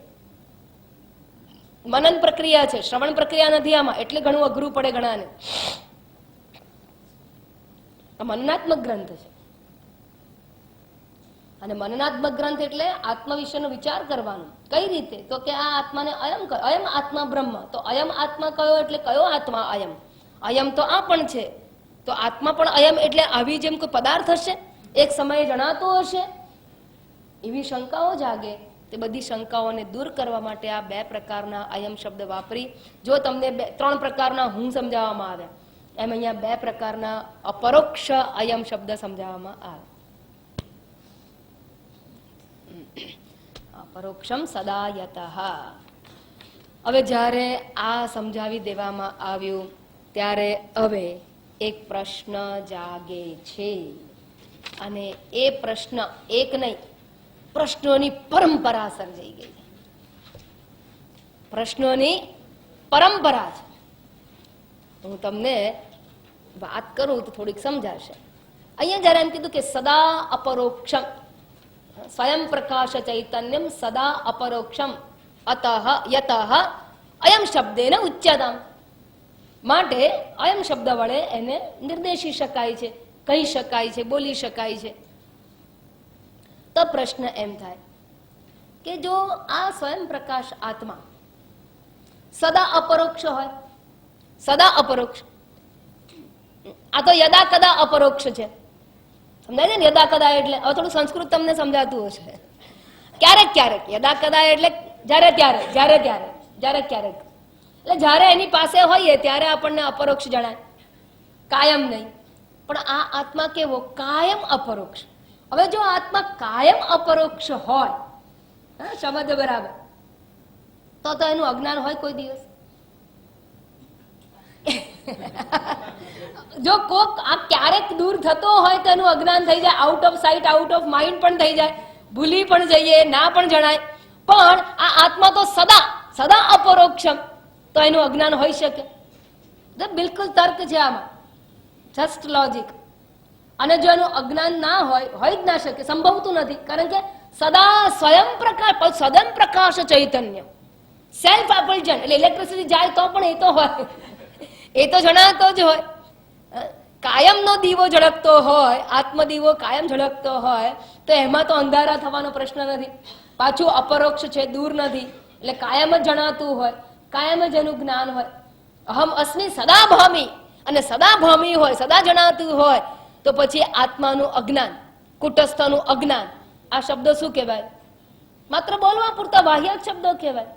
મનન પ્રક્રિયા છે, શ્રવણ પ્રક્રિયા નથી આમાં, એટલે ઘણું અઘરું પડે ઘણાને. મનનાત્મક ગ્રંથ છે. અને મનનાત્મક ગ્રંથ એટલે આત્મ વિશેનો વિચાર કરવાનો. કઈ રીતે? તો કે આ આત્માને અયમ, અયમ આત્મા બ્રહ્મ. તો અયમ આત્મા કયો? એટલે કયો આત્મા અયમ? અયમ તો આ પણ છે, તો આત્મા પણ અયમ એટલે આવી જેમ કોઈ પદાર્થ હશે, એક સમયે જણાતો હશે, એવી શંકાઓ જાગે. તે બધી શંકાઓને દૂર કરવા માટે આ બે પ્રકારના અયમ શબ્દ વાપરી. જો તમને ત્રણ પ્રકારના હું સમજાવવામાં આવ્યા, એમ અહીંયા બે પ્રકારના અપરોક્ષ અયમ શબ્દ સમજાવવામાં આવે. અપરોક્ષમ સદા યતઃ. હવે જ્યારે આ સમજાવી દેવામાં આવ્યું ત્યારે હવે એક પ્રશ્ન જાગે છે, અને એ પ્રશ્ન એક નહીં, પ્રશ્નોની પરંપરા સર્જાઈ ગઈ. પ્રશ્નોની પરંપરા છે. હું તમને વાત કરું તો થોડીક સમજાશે. અહીંયા જયારે એમ કીધું કે સદા અપરોક્ષમ, સ્વયં પ્રકાશ ચૈતન્યમ સદા અપરોક્ષમ અતઃ યતઃ અયમ શબ્દેન ઉચ્યતામ. માટે અયમ શબ્દ વડે એને નિર્દેશી શકાય છે, કહી શકાય છે, બોલી શકાય છે. તો પ્રશ્ન એમ થાય કે જો આ સ્વયં પ્રકાશ આત્મા સદા અપરોક્ષ હોય, સદા અપરોક્ષ, આ તો યદા કદા અપરોક્ષ છે, સમજાય છે ને? યદા કદા એટલે હવે થોડું સંસ્કૃત તમને સમજાતું હશે. ક્યારેક ક્યારેક, યદા કદા એટલે જ્યારે ત્યારે, જ્યારે ત્યારે, જ્યારે ક્યારેક, એટલે જ્યારે એની પાસે હોઈએ ત્યારે આપણને અપરોક્ષ જણાય, કાયમ નહીં. પણ આ આત્મા કેવો? કાયમ અપરોક્ષ. હવે જો આત્મા કાયમ અપરોક્ષ હોય, સમજ બરાબર, તો એનું અજ્ઞાન હોય કોઈ દિવસ? જો કોક આ ક્યારેક દૂર થતો હોય તો એનું અજ્ઞાન થઈ જાય, out of site out of mind પણ થઈ જાય, ભૂલી પણ જઈએ, ના પણ જણાય. પણ આ આત્મા તો સદા સદા અપરોક્ષમ, તો એનું અજ્ઞાન હોઈ શકે? બિલકુલ તર્ક છે આમાં, જસ્ટ લોજિક. અને જો એનું અજ્ઞાન ના હોય, હોય જ ના શકે, સંભવતું નથી. કારણ કે સદા સ્વયં પ્રકાશ, સદન પ્રકાશ ચૈતન્ય, સેલ્ફ એપલ્જન્ટ, એટલે ઇલેક્ટ્રિસિટી જાય તો પણ એ તો હોય, એ તો જણાતો જ હોય. કાયમનો દીવો ઝળકતો હોય, આત્મદીવો કાયમ ઝળકતો હોય, તો એમાં તો અંધારા થવાનો પ્રશ્ન નથી. પાછું અપરોક્ષ છે, દૂર નથી, એટલે કાયમ જ જણાતું હોય, કાયમ જ એનું જ્ઞાન હોય. અહમ અસ્મિ સદા ભામી, અને સદા ભામી હોય, સદા જણાતું હોય, તો પછી આત્માનું અજ્ઞાન, કુટસ્થનું અજ્ઞાન, આ શબ્દો શું કહેવાય? માત્ર બોલવા પૂરતા વાહ્યાત શબ્દો કહેવાય.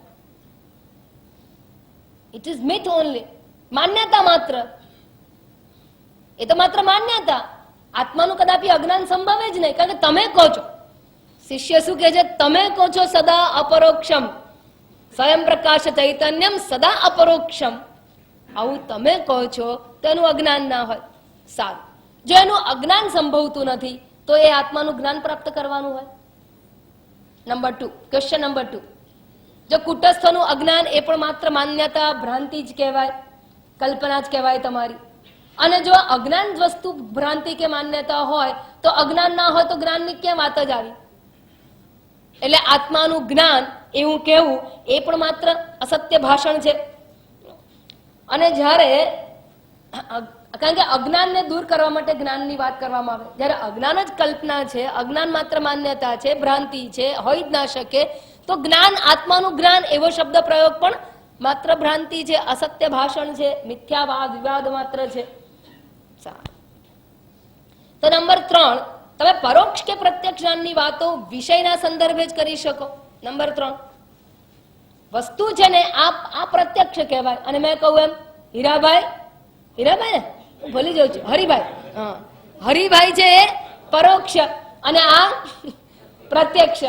ઇટ ઇઝ મિથ ઓનલી, માન્યતા માત્ર. એ તો માત્ર માન્યતા. આત્માનું કદાપી અજ્ઞાન સંભવે જ નહીં. કારણ કે તમે કહો છો, શિષ્ય શું કહે છે? તમે કહો છો સદા અપરોક્ષમ, સ્વયં પ્રકાશ ચૈતન્યમ સદા અપરોક્ષમ. આવું તમે કહો છો તો એનું અજ્ઞાન ના હોય. સારું, જો એનું અજ્ઞાન સંભવતું નથી તો એ આત્માનું જ્ઞાન પ્રાપ્ત કરવાનું હોય. નંબર 2, ક્વેશ્ચન નંબર 2, જો કુટસ્થનું અજ્ઞાન એ પણ માત્ર માન્યતા, ભ્રાંતિ જ કહેવાય, કલ્પના જ કહેવાય તમારી. અને જો અજ્ઞાન વસ્તુ ભ્રાંતિ કે માન્યતા હોય તો અજ્ઞાન ના હોય તો જ્ઞાનની ક્યાં વાત જ આવી? એટલે આત્માનું જ્ઞાન એવું કેવું એ પણ માત્ર અસત્ય ભાષણ છે. અને જ્યારે, કારણ કે અજ્ઞાનને દૂર કરવા માટે જ્ઞાનની વાત કરવામાં આવે, જ્યારે અજ્ઞાન જ કલ્પના છે, અજ્ઞાન માત્ર માન્યતા છે, ભ્રાંતિ છે, હોઈ જ ના શકે, તો જ્ઞાન, આત્માનું જ્ઞાન એવો શબ્દ પ્રયોગ પણ માત્ર ભ્રાંતિ છે, અસત્ય ભાષણ છે, મિથ્યાવાદ વિવાદ માત્ર છે. તો નંબર 3, તમે પરોક્ષ કે પ્રત્યક્ષ જ્ઞાનની વાતો વિષયના સંદર્ભે જ કરી શકો. નંબર 3, વસ્તુ છે ને આ પ્રત્યક્ષ કહેવાય. અને મેં કહું એમ, હીરાભાઈ ને હું ભૂલી જાઉં છું, હરિભાઈ, હા, હરિભાઈ છે એ પરોક્ષ અને આ પ્રત્યક્ષ,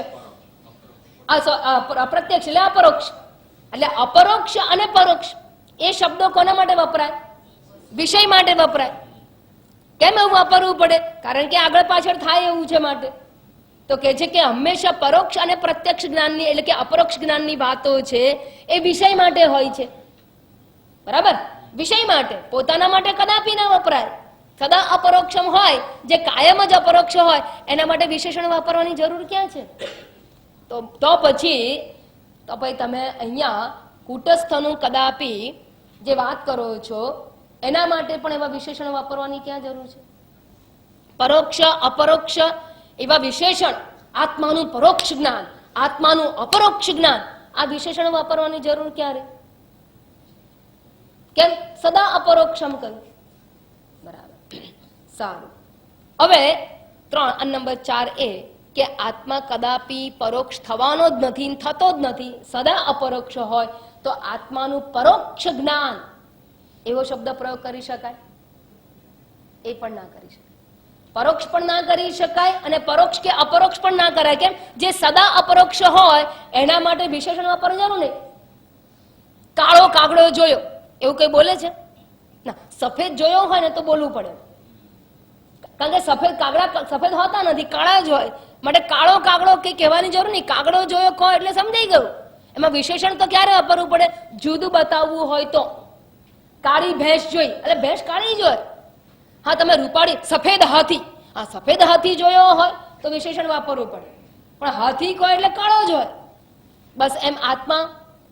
પ્રત્યક્ષ એટલે અપરોક્ષ. એટલે અપરોક્ષ અને પરોક્ષ એ શબ્દો કોના માટે વપરાય? વિષય માટે વપરાય. કેમ એવું વાપરવું પડે? કારણ કે આગળ પાછળ થાય એવું છે માટે. તો કે છે કે હંમેશા પરોક્ષ અને પ્રત્યક્ષ જ્ઞાનની, એટલે કે અપરોક્ષ જ્ઞાનની વાતો છે એ વિષય માટે હોય છે. બરાબર? વિષય માટે, પોતાના માટે કદાપી ના વપરાય. સદા અપરોક્ષમ હોય, જે કાયમ જ અપરોક્ષ હોય, એના માટે વિશેષણ વાપરવાની જરૂર ક્યાં છે? તો પછી તમે અહીંયા કુટસ્થનું કદાપી જે વાત કરો છો એના માટે પણ એવા વિશેષણ વાપરવાની ક્યાં જરૂર છે? પરોક્ષ, અપરોક્ષ એવા વિશેષણ, આત્માનું પરોક્ષ જ્ઞાન, આત્માનું અપરોક્ષ જ્ઞાન, આ વિશેષણ વાપરવાની જરૂર ક્યારે? કેમ? સદા અપરોક્ષમ કહ્યું. બરાબર, સારું. હવે 3 નંબર 4 એ કે આત્મા કદાપી પરોક્ષ થવાનો જ નથી, થતો જ નથી, સદા અપરોક્ષ હોય, તો આત્માનું પરોક્ષ જ્ઞાન એવો શબ્દ પ્રયોગ કરી શકાય? એ પણ ના કરી શકાય. પરોક્ષ પણ ના કરી શકાય અને પરોક્ષ કે અપરોક્ષ પણ ના કરાય. કેમ? જે સદા અપરોક્ષ હોય એના માટે વિશેષણ વાપરવું જરૂર નહીં. કાળો કાગડો જોયો એવું કઈ બોલે છે? ના. સફેદ જોયો હોય ને તો બોલવું પડે, કારણ કે સફેદ કાગડા સફેદ હોતા નથી, કાળા જ હોય. માટે કાળો કાગડો કઈ કહેવાની જરૂર નહીં. કાગડો જોયો કહો એટલે સમજાઈ ગયું. એમાં વિશેષણ તો ક્યારે વાપરવું પડે? જુદું બતાવવું હોય તો. કાળી ભેંસ જોઈ એટલે ભેંસ કાળી જ હોય. હા, તમે રૂપાળી સફેદ હાથી, હા સફેદ હાથી જોયો હોય તો વિશેષણ વાપરવું પડે, પણ હાથી કહો એટલે કાળો જ હોય. બસ એમ આત્મા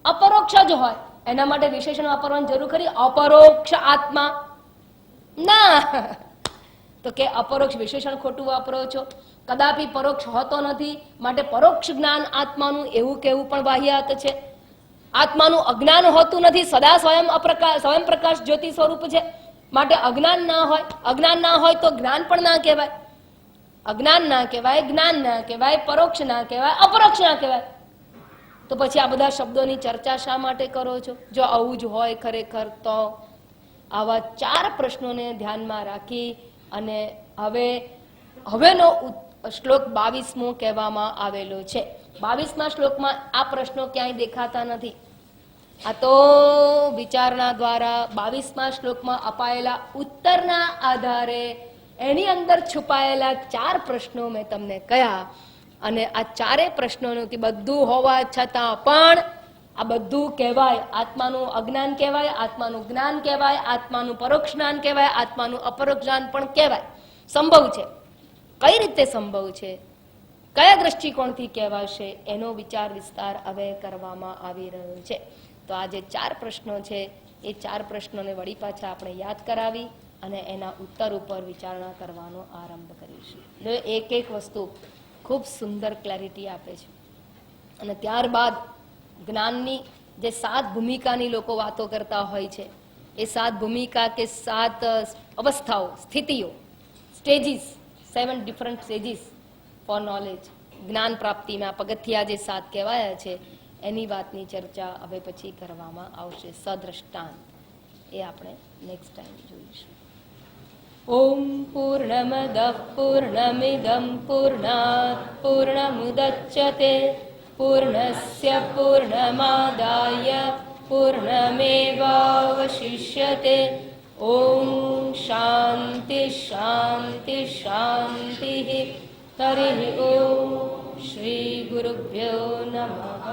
અપરોક્ષ જ હોય, એના માટે વિશેષણ વાપરવાની જરૂર ખરી? અપરોક્ષ આત્મા ના. તો કે અપરોક્ષ વિશેષણ ખોટું વાપરો છો. કદાપી પરોક્ષ હોતો નથી, માટે પરોક્ષ જ્ઞાન આત્માનું એવું કેવું પણ વાહિયાત છે. આત્માનું અજ્ઞાન હોતું નથી, સદા સ્વયં પ્રકાશ જ્યોતિ સ્વરૂપ છે, માટે અજ્ઞાન ના હોય. અજ્ઞાન ના હોય તો જ્ઞાન પણ ના કહેવાય. અજ્ઞાન ના કહેવાય, જ્ઞાન ના કહેવાય, પરોક્ષ ના કહેવાય, અપરોક્ષ ના કહેવાય. તો પછી આ બધા શબ્દોની ચર્ચા શા માટે કરો છો? જો આવું જ હોય ખરેખર તો આવા 4 પ્રશ્નોને ધ્યાનમાં રાખી અને હવેનો શ્લોક 22મો કહેવામાં આવેલો છે. 22મા શ્લોકમાં આ પ્રશ્નો ક્યાંય દેખાતા નથી. આ તો વિચારણા દ્વારા 22મા શ્લોકમાં અપાયેલા ઉત્તરના આધારે એની અંદર છુપાયેલા 4 પ્રશ્નો મેં તમને કહ્યા, અને આ 4 પ્રશ્નોથી બધું હોવા છતાં પણ આ બધું કહેવાય. આત્માનું અજ્ઞાન કહેવાય, આત્માનું જ્ઞાન કહેવાય, આત્માનું પરોક્ષ જ્ઞાન કહેવાય, આત્માનું અપરોક્ષ જ્ઞાન પણ કહેવાય. સંભવ છે. કઈ રીતે સંભવ છે, કયા દ્રષ્ટિકોણથી કહેવાશે, એનો વિચાર વિસ્તાર હવે કરવામાં આવી રહ્યો છે. તો આ જે 4 પ્રશ્નો છે એ 4 પ્રશ્નોને વળી પાછા આપણે યાદ કરાવી અને એના ઉત્તર ઉપર વિચારણા કરવાનો આરંભ કરીશું. એક એક વસ્તુ ખૂબ સુંદર ક્લેરિટી આપે છે. અને ત્યારબાદ જ્ઞાનની જે 7 ભૂમિકાની લોકો વાતો કરતા હોય છે, એ 7 ભૂમિકા કે 7 અવસ્થાઓ, સ્થિતિઓ, stages, 7 different stages four knowledge, જ્ઞાન પ્રાપ્તિના પગથિયા જે 7 કહેવાયા છે, એની વાતની ચર્ચા હવે પછી કરવામાં આવશે. સદ્રષ્ટાંત એ આપણે નેક્સ્ટ ટાઈમ જોઈશું. ઓમ પૂર્ણમદ પૂર્ણમિદમ પૂર્ણાત પૂર્ણમુદચ્યતે પૂર્ણસ્ય પૂર્ણમાદાય પૂર્ણમેવાવશિષ્યતે. ઓમ શાંતિ શાંતિ શાંતિ. હરિ ઓમ. શ્રી ગુરુભ્યો નમઃ.